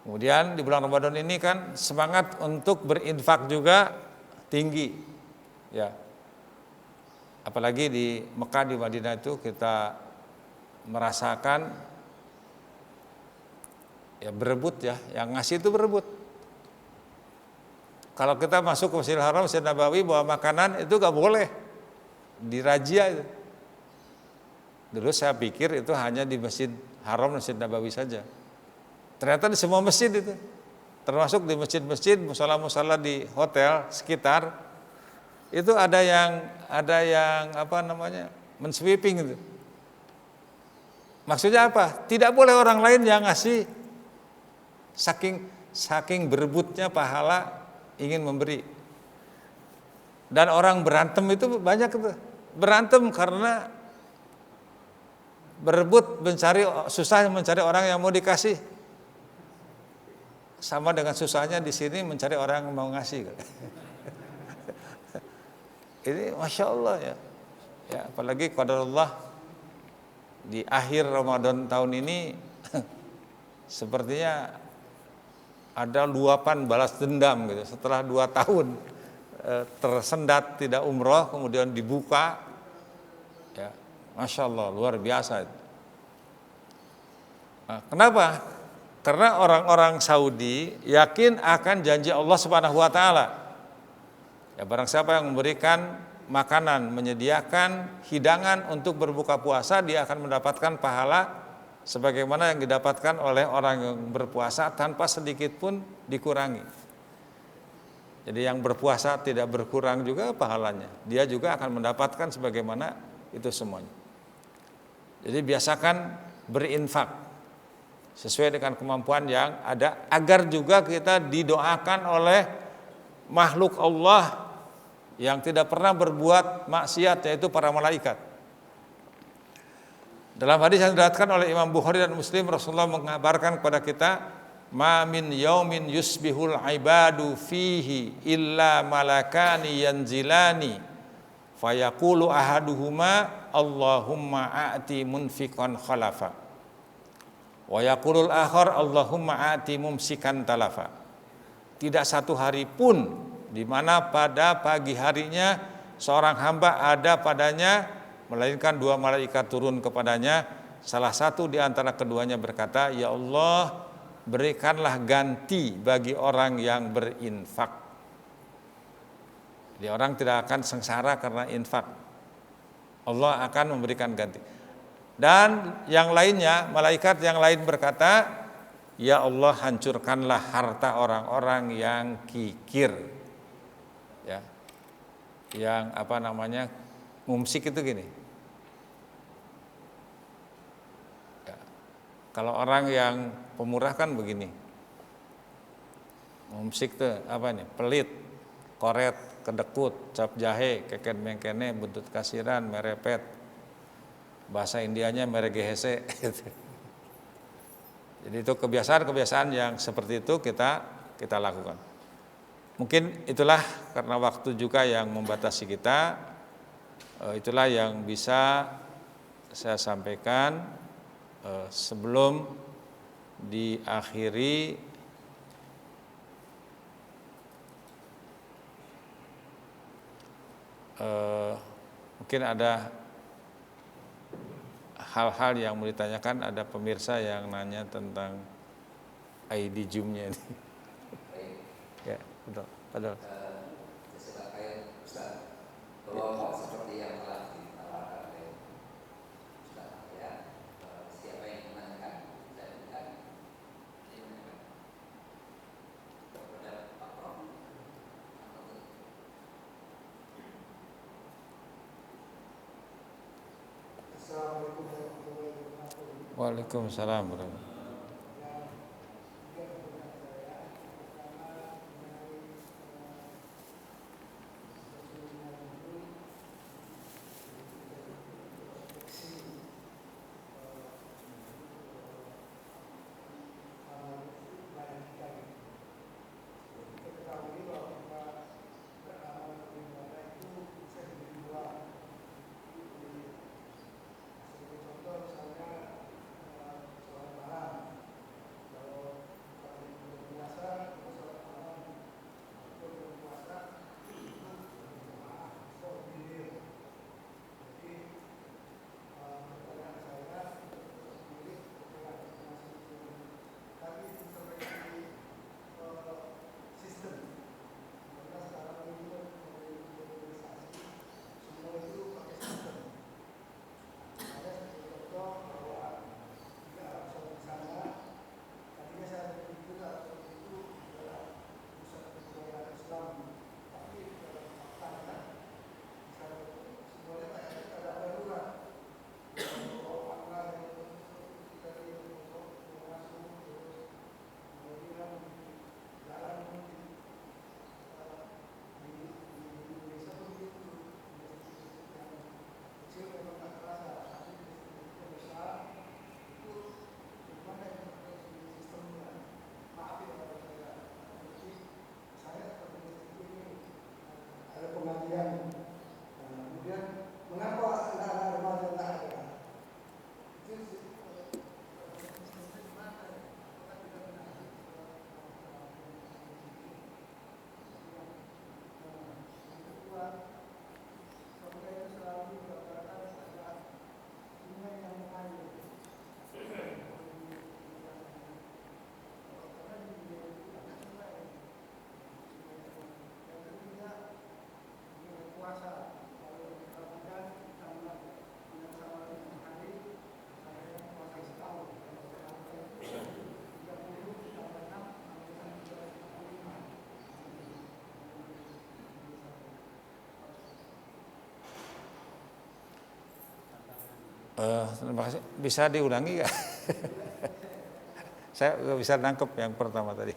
Speaker 1: Kemudian di bulan Ramadan ini kan semangat untuk berinfak juga tinggi, ya. Apalagi di Mekah, di Madinah itu kita merasakan ya berebut ya, yang ngasih itu berebut. Kalau kita masuk ke Masjidil Haram, Masjid Nabawi bawa makanan itu gak boleh. Dirajia itu. Dulu saya pikir itu hanya di Masjid Haram, Masjid Nabawi saja. Ternyata di semua masjid itu. Termasuk di masjid-masjid, musala-musala di hotel sekitar. Itu ada yang apa namanya? Mensweeping itu. Maksudnya apa? Tidak boleh orang lain yang ngasih, saking berebutnya pahala ingin memberi. Dan orang berantem itu banyak itu. Berantem karena berebut susah mencari orang yang mau dikasih. Sama dengan susahnya di sini mencari orang yang mau ngasih. Ini Masya Allah ya. Ya, apalagi qadarullah di akhir Ramadan tahun ini sepertinya ada luapan balas dendam gitu. Setelah 2 tahun tersendat tidak umroh, kemudian dibuka, ya, Masya Allah luar biasa. Nah, kenapa? Karena orang-orang Saudi yakin akan janji Allah Subhanahu Wa Taala. Ya, barang siapa yang memberikan makanan, menyediakan hidangan untuk berbuka puasa, dia akan mendapatkan pahala sebagaimana yang didapatkan oleh orang yang berpuasa tanpa sedikit pun dikurangi. Jadi yang berpuasa tidak berkurang juga pahalanya. Dia juga akan mendapatkan sebagaimana itu semuanya. Jadi biasakan berinfak sesuai dengan kemampuan yang ada, agar juga kita didoakan oleh makhluk Allah yang tidak pernah berbuat maksiat, yaitu para malaikat. Dalam hadis yang diriwayatkan oleh Imam Bukhari dan Muslim, Rasulullah mengabarkan kepada kita, ma min yaumin yusbihul ibadu fihi illa malakani yanzilani fayaqulu ahaduhuma Allahumma a'ti munfiqan khalafa wa yaqulul akhar Allahumma a'ti mumsikan talafa. Tidak satu hari pun di mana pada pagi harinya seorang hamba ada padanya melainkan 2 malaikat turun kepadanya, salah satu di antara keduanya berkata, ya Allah, berikanlah ganti bagi orang yang berinfak. Jadi orang tidak akan sengsara karena infak. Allah akan memberikan ganti. Dan yang lainnya, malaikat yang lain berkata, ya Allah, hancurkanlah harta orang-orang yang kikir. Ya. Yang mumsik itu gini. Ya. Kalau orang yang pemurah kan begini. Mumsik tuh pelit, koret, kedekut, cap jahe, keken mengkene, buntut kasiran, merepet. Bahasa Indianya meregehese. Jadi itu kebiasaan-kebiasaan yang seperti itu kita lakukan. Mungkin itulah karena waktu juga yang membatasi kita. Itulah yang bisa saya sampaikan sebelum diakhiri mungkin ada hal-hal yang mau ditanyakan. Ada pemirsa yang nanya tentang ID Zoom-nya ini. Ya, betul.
Speaker 2: Silakan Ustaz. Bahwa seperti yang telah ditawarkan oleh Ustaz ya, siapa yang menanyakan saya bukan kepada Pak Prof. Assalamualaikum warahmatullahi wabarakatuh.
Speaker 1: Waalaikumsalam warahmatullahi. Terima kasih. Bisa diulangi nggak? Saya nggak bisa nangkep yang pertama tadi.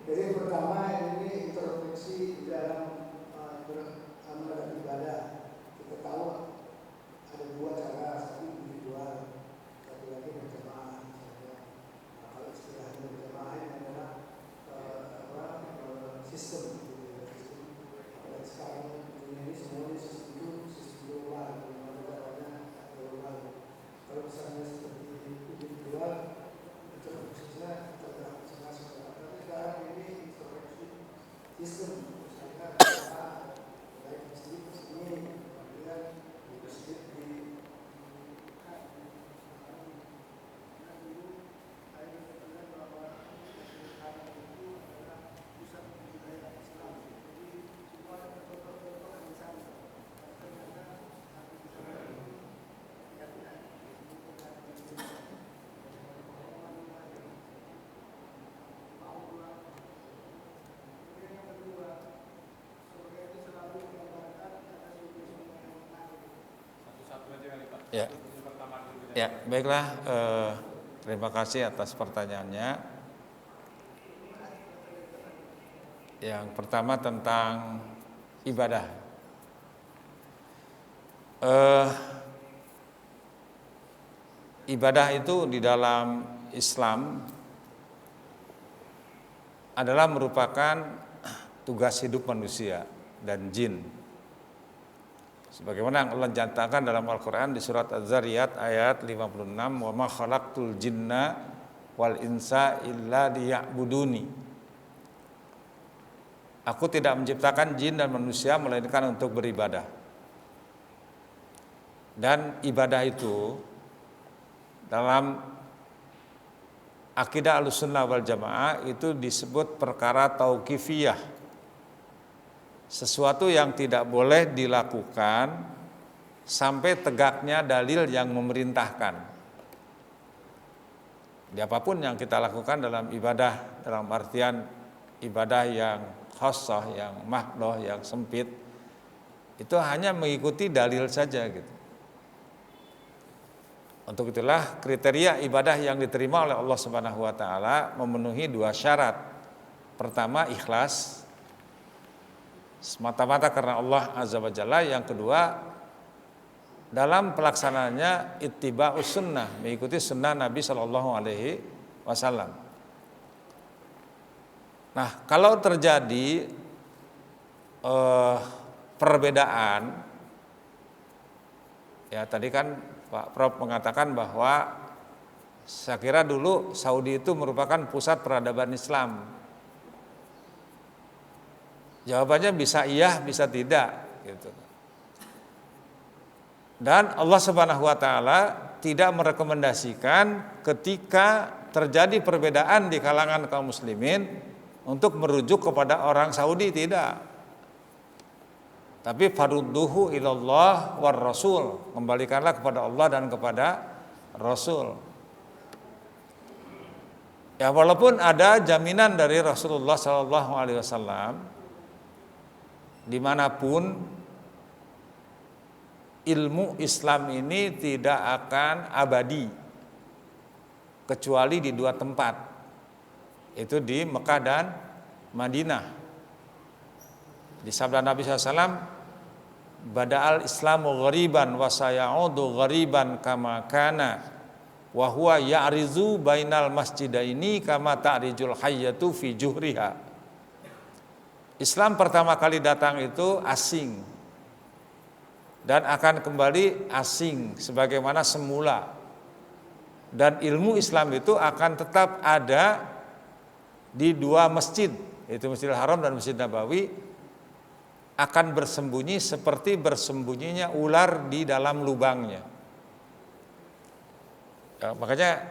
Speaker 2: Jadi yang pertama ini introspeksi dalam beramal dan ibadah. Kita tahu ada dua cara, satu individual, satu lagi berjamaah.
Speaker 1: Ya, ya, baiklah. Terima kasih atas pertanyaannya. Yang pertama tentang ibadah. Ibadah itu di dalam Islam adalah merupakan tugas hidup manusia dan jin. Sebagaimana yang Allah nyatakan dalam Al-Quran di surat Az-Zariyat ayat 56, wa ma khalaqtul jinna wal insa illa liya'buduni. Aku tidak menciptakan jin dan manusia melainkan untuk beribadah. Dan ibadah itu dalam akidah Ahlussunnah wal Jamaah itu disebut perkara tauqifiyah. Sesuatu yang tidak boleh dilakukan sampai tegaknya dalil yang memerintahkan. Di apapun yang kita lakukan dalam ibadah, dalam artian ibadah yang khassah, yang mahdoh, yang sempit, itu hanya mengikuti dalil saja gitu. Untuk itulah kriteria ibadah yang diterima oleh Allah Subhanahu wa taala memenuhi dua syarat. Pertama, ikhlas, semata-mata karena Allah Azza wa Jalla. Yang kedua, dalam pelaksanaannya ittiba'us sunnah, mengikuti sunnah Nabi Shallallahu Alaihi Wasallam. Nah, kalau terjadi perbedaan, ya tadi kan Pak Prof mengatakan bahwa saya kira dulu Saudi itu merupakan pusat peradaban Islam. Jawabannya bisa iya, bisa tidak gitu. Dan Allah Subhanahu wa taala tidak merekomendasikan ketika terjadi perbedaan di kalangan kaum muslimin untuk merujuk kepada orang Saudi, tidak. Tapi farudduhu ilallah war rasul, kembalikanlah kepada Allah dan kepada Rasul. Ya, walaupun ada jaminan dari Rasulullah Sallallahu Alaihi Wasallam, dimanapun ilmu Islam ini tidak akan abadi kecuali di dua tempat, itu di Mekah dan Madinah. Di sabda Nabi SAW, bada'al islamu ghariban wa sayaudu ghariban kama kana wa huwa ya'rizu bainal masjidaini kama ta'rijul hayyatu fi juhriha. Islam pertama kali datang itu asing dan akan kembali asing sebagaimana semula. Dan ilmu Islam itu akan tetap ada di dua masjid, yaitu Masjidil Haram dan Masjid Nabawi, akan bersembunyi seperti bersembunyinya ular di dalam lubangnya. Ya, makanya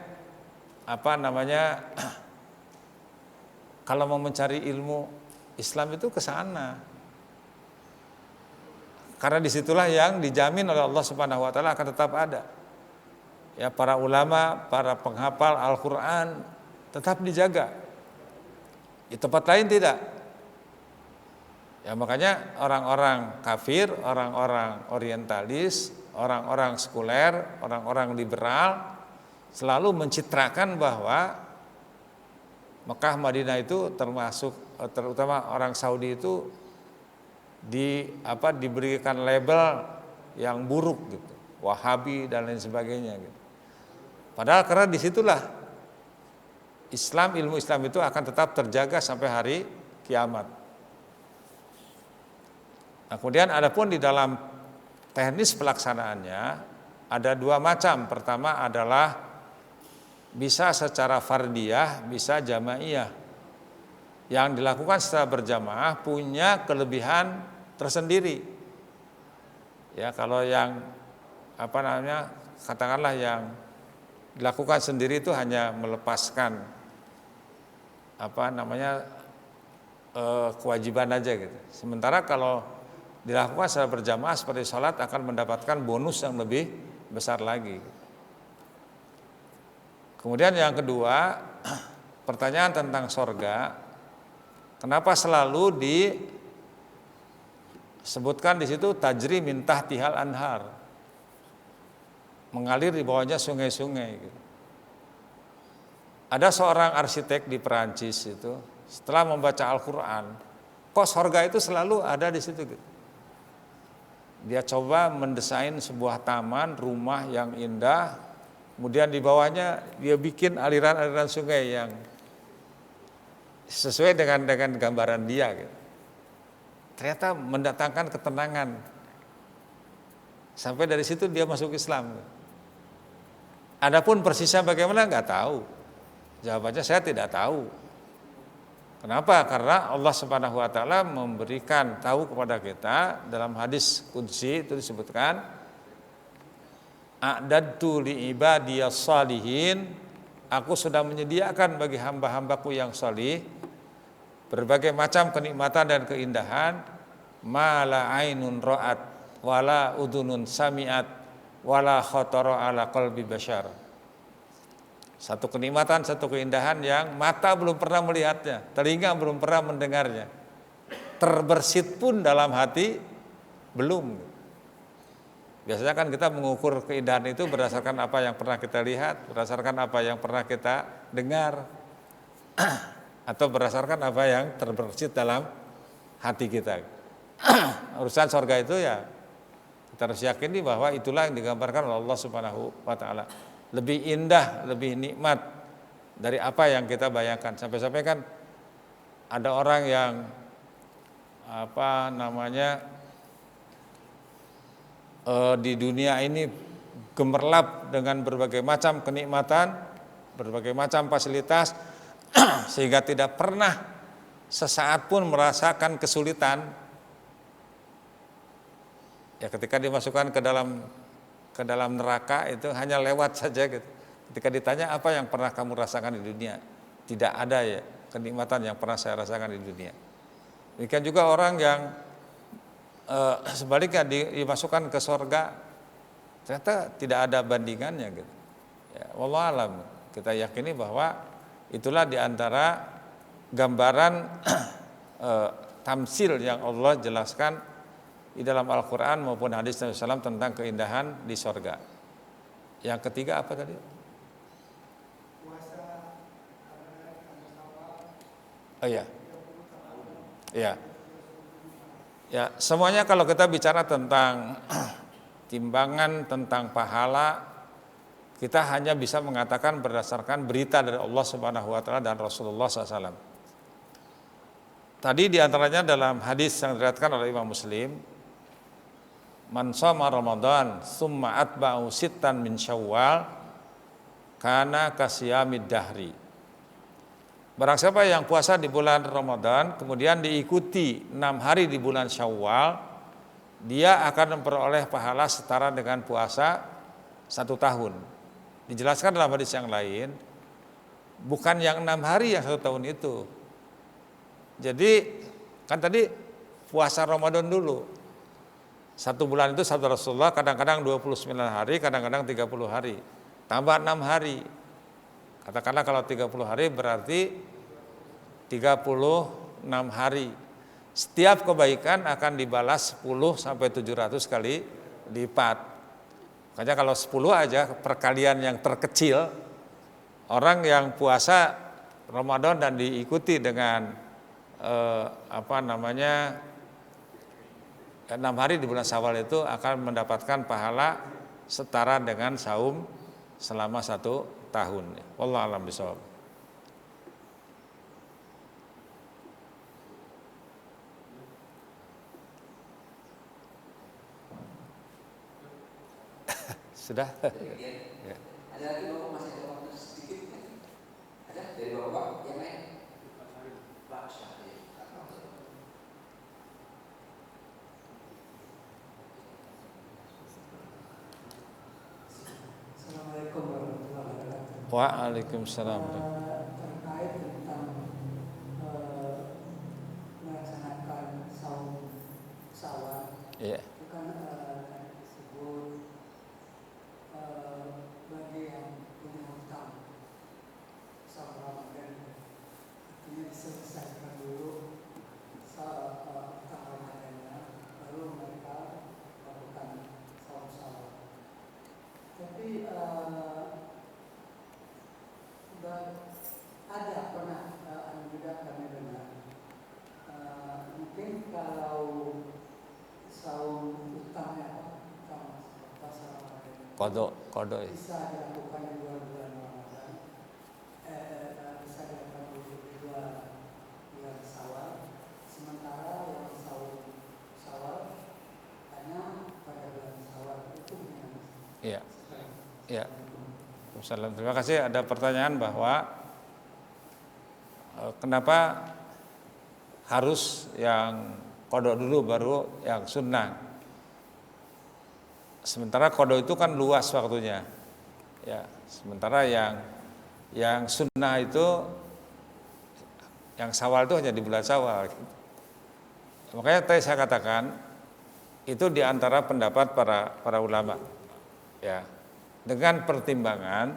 Speaker 1: kalau mau mencari ilmu Islam itu ke sana. Karena disitulah yang dijamin oleh Allah Subhanahu wa taala akan tetap ada. Ya, para ulama, para penghafal Al-Qur'an tetap dijaga. Di tempat lain tidak. Ya, makanya orang-orang kafir, orang-orang orientalis, orang-orang sekuler, orang-orang liberal selalu mencitrakan bahwa Mekah Madinah itu terutama orang Saudi itu diberikan label yang buruk gitu, Wahabi dan lain sebagainya gitu. Padahal karena disitulah ilmu Islam itu akan tetap terjaga sampai hari kiamat. Nah, kemudian adapun di dalam teknis pelaksanaannya ada dua macam. Pertama adalah bisa secara fardiyah, bisa jamaiyah. Yang dilakukan secara berjamaah punya kelebihan tersendiri. Ya, kalau yang katakanlah yang dilakukan sendiri itu hanya melepaskan kewajiban aja gitu. Sementara kalau dilakukan secara berjamaah seperti sholat akan mendapatkan bonus yang lebih besar lagi. Kemudian yang kedua, pertanyaan tentang sorga, kenapa selalu disebutkan di situ tajri min tahtihal anhar? mengalir di bawahnya sungai-sungai gitu. Ada seorang arsitek di Perancis itu setelah membaca Al-Quran, kok surga itu selalu ada di situ gitu. Dia coba mendesain sebuah taman, rumah yang indah, kemudian di bawahnya dia bikin aliran-aliran sungai yang sesuai dengan gambaran dia gitu. Ternyata mendatangkan ketenangan. Sampai dari situ dia masuk Islam. Adapun persisnya bagaimana nggak tahu. Jawabannya saya tidak tahu. Kenapa? Karena Allah Subhanahu wa taala memberikan tahu kepada kita dalam hadis qudsi itu disebutkan, a'dadtu li ibadiyas shalihin, aku sudah menyediakan bagi hamba-hambaku yang salih berbagai macam kenikmatan dan keindahan, mala ainun ra'at wala udunun sami'at wala khatara ala qalbi bashar. Satu kenikmatan, satu keindahan yang mata belum pernah melihatnya, telinga belum pernah mendengarnya, terbersit pun dalam hati belum. Biasanya kan kita mengukur keindahan itu berdasarkan apa yang pernah kita lihat, berdasarkan apa yang pernah kita dengar, atau berdasarkan apa yang terbersit dalam hati kita. Urusan surga itu ya kita harus yakini bahwa itulah yang digambarkan oleh Allah Subhanahu wa taala. Lebih indah, lebih nikmat dari apa yang kita bayangkan. Sampai-sampai kan ada orang yang di dunia ini gemerlap dengan berbagai macam kenikmatan, berbagai macam fasilitas, sehingga tidak pernah sesaat pun merasakan kesulitan. Ya ketika dimasukkan ke dalam neraka itu hanya lewat saja gitu. Ketika ditanya apa yang pernah kamu rasakan di dunia, tidak ada ya kenikmatan yang pernah saya rasakan di dunia. Demikian juga orang yang sebaliknya dimasukkan ke surga, ternyata tidak ada bandingannya gitu. Ya, wallahu alam, kita yakini bahwa itulah diantara gambaran tamsil yang Allah jelaskan di dalam Al-Quran maupun hadis Nabi SAW tentang keindahan di surga. Yang ketiga apa tadi? Oh iya. Iya. Ya, semuanya kalau kita bicara tentang timbangan, tentang pahala, kita hanya bisa mengatakan berdasarkan berita dari Allah Subhanahu wa taala dan Rasulullah SAW. Tadi diantaranya dalam hadis yang diriwayatkan oleh Imam Muslim, man shoma Ramadan summa atba'u sittan min Syawal kana kasiyamid dahri. Barang siapa yang puasa di bulan Ramadan kemudian diikuti 6 hari di bulan Syawal, dia akan memperoleh pahala setara dengan puasa 1 tahun. Dijelaskan dalam hadis yang lain, bukan yang 6 hari yang 1 tahun itu. Jadi kan tadi puasa Ramadan dulu. 1 bulan itu sabda Rasulullah kadang-kadang 29 hari, kadang-kadang 30 hari. Tambah 6 hari. Katakanlah kalau 30 hari berarti 36 hari. Setiap kebaikan akan dibalas 10 sampai 700 kali lipat. Makanya kalau 10 aja perkalian yang terkecil, orang yang puasa Ramadan dan diikuti dengan 6 hari di bulan Syawal itu akan mendapatkan pahala setara dengan saum selama 1 tahun. Wallahu a'lam bishawab. Sudah? Ya.
Speaker 2: Ada lagi Bapak, masih ada waktu sedikit? Ada dari Bapak yang lain? Pak Syahrir.
Speaker 3: Assalamualaikum warahmatullahi wabarakatuh.
Speaker 1: Waalaikumsalam.
Speaker 3: Terkait tentang melaksanakan saum Syawal,
Speaker 1: Iya.
Speaker 3: itu kan disebut bagi yang punya hutang saum Ramadan, artinya diselesaikan dulu hutang Ramadannya, baru mereka lakukan saum Syawal. Tapi
Speaker 1: Kodok ya.
Speaker 3: bisa dilakukan di bulan Ramadan, bisa dilakukan di bulan Syawal, sementara yang Syawal hanya pada bulan Syawal itu gimana?
Speaker 1: Iya. Ya. Terima kasih. Ada pertanyaan bahwa kenapa harus yang kodok dulu baru yang sunnah. Sementara kodok itu kan luas waktunya. Ya, sementara yang sunnah itu yang Syawal itu hanya di bulan Syawal. Makanya tadi saya katakan itu diantara pendapat para ulama. Ya, dengan pertimbangan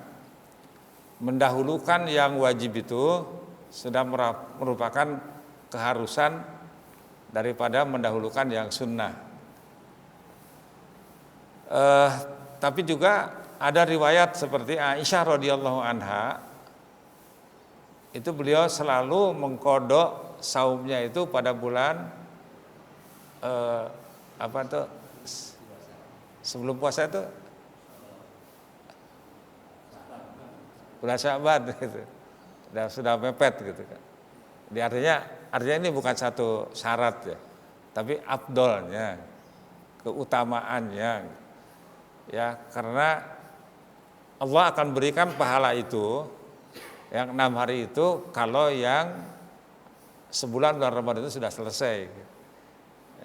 Speaker 1: mendahulukan yang wajib itu sudah merupakan keharusan daripada mendahulukan yang sunnah. Tapi juga ada riwayat seperti Aisyah radhiyallahu anha, itu beliau selalu mengkodok saumnya itu pada bulan sebelum puasa itu bulan Sya'ban gitu. Sudah mepet gitu kan. Jadi artinya ini bukan satu syarat ya, tapi afdolnya, keutamaannya ya, karena Allah akan berikan pahala itu yang 6 hari itu kalau yang sebulan bulan Ramadan itu sudah selesai.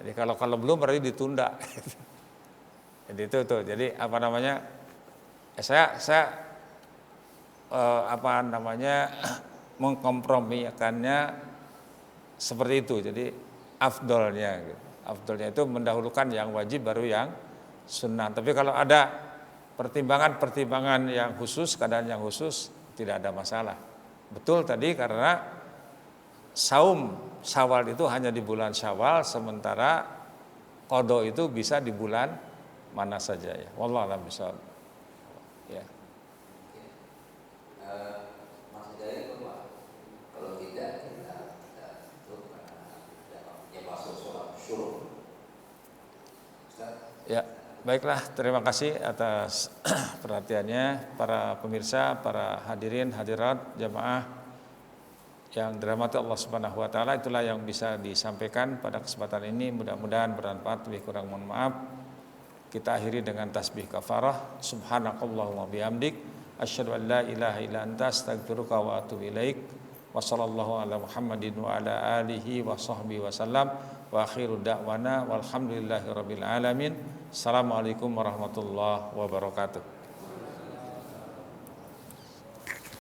Speaker 1: Jadi kalau belum berarti ditunda. Jadi itu tuh. Jadi saya mengkompromikannya seperti itu. Jadi afdolnya itu mendahulukan yang wajib baru yang sunnah. Tapi kalau ada pertimbangan yang khusus, keadaan yang khusus, tidak ada masalah. Betul tadi, karena saum Syawal itu hanya di bulan Syawal, sementara qada itu bisa di bulan mana saja ya. Wallahu a'lam bishawab. Ya.
Speaker 2: Masih dari itu Pak, kalau tidak kita tutup karena tidak punya masuk sholat syuruk.
Speaker 1: Ya, baiklah, terima kasih atas perhatiannya para pemirsa, para hadirin hadirat jamaah yang dirahmati Allah Subhanahu wa taala. Itulah yang bisa disampaikan pada kesempatan ini, mudah-mudahan bermanfaat. Lebih kurang mohon maaf. Kita akhiri dengan tasbih kafarah. Subhanakallahumma bihamdik asyhadu an la ilaha illa anta astaghfiruka wa atubu ilaik. Wa sallallahu ala Muhammadin wa ala alihi wa sahbihi wasallam. Wa akhiru da'wana walhamdulillahi rabbil alamin. Assalamualaikum warahmatullahi wabarakatuh.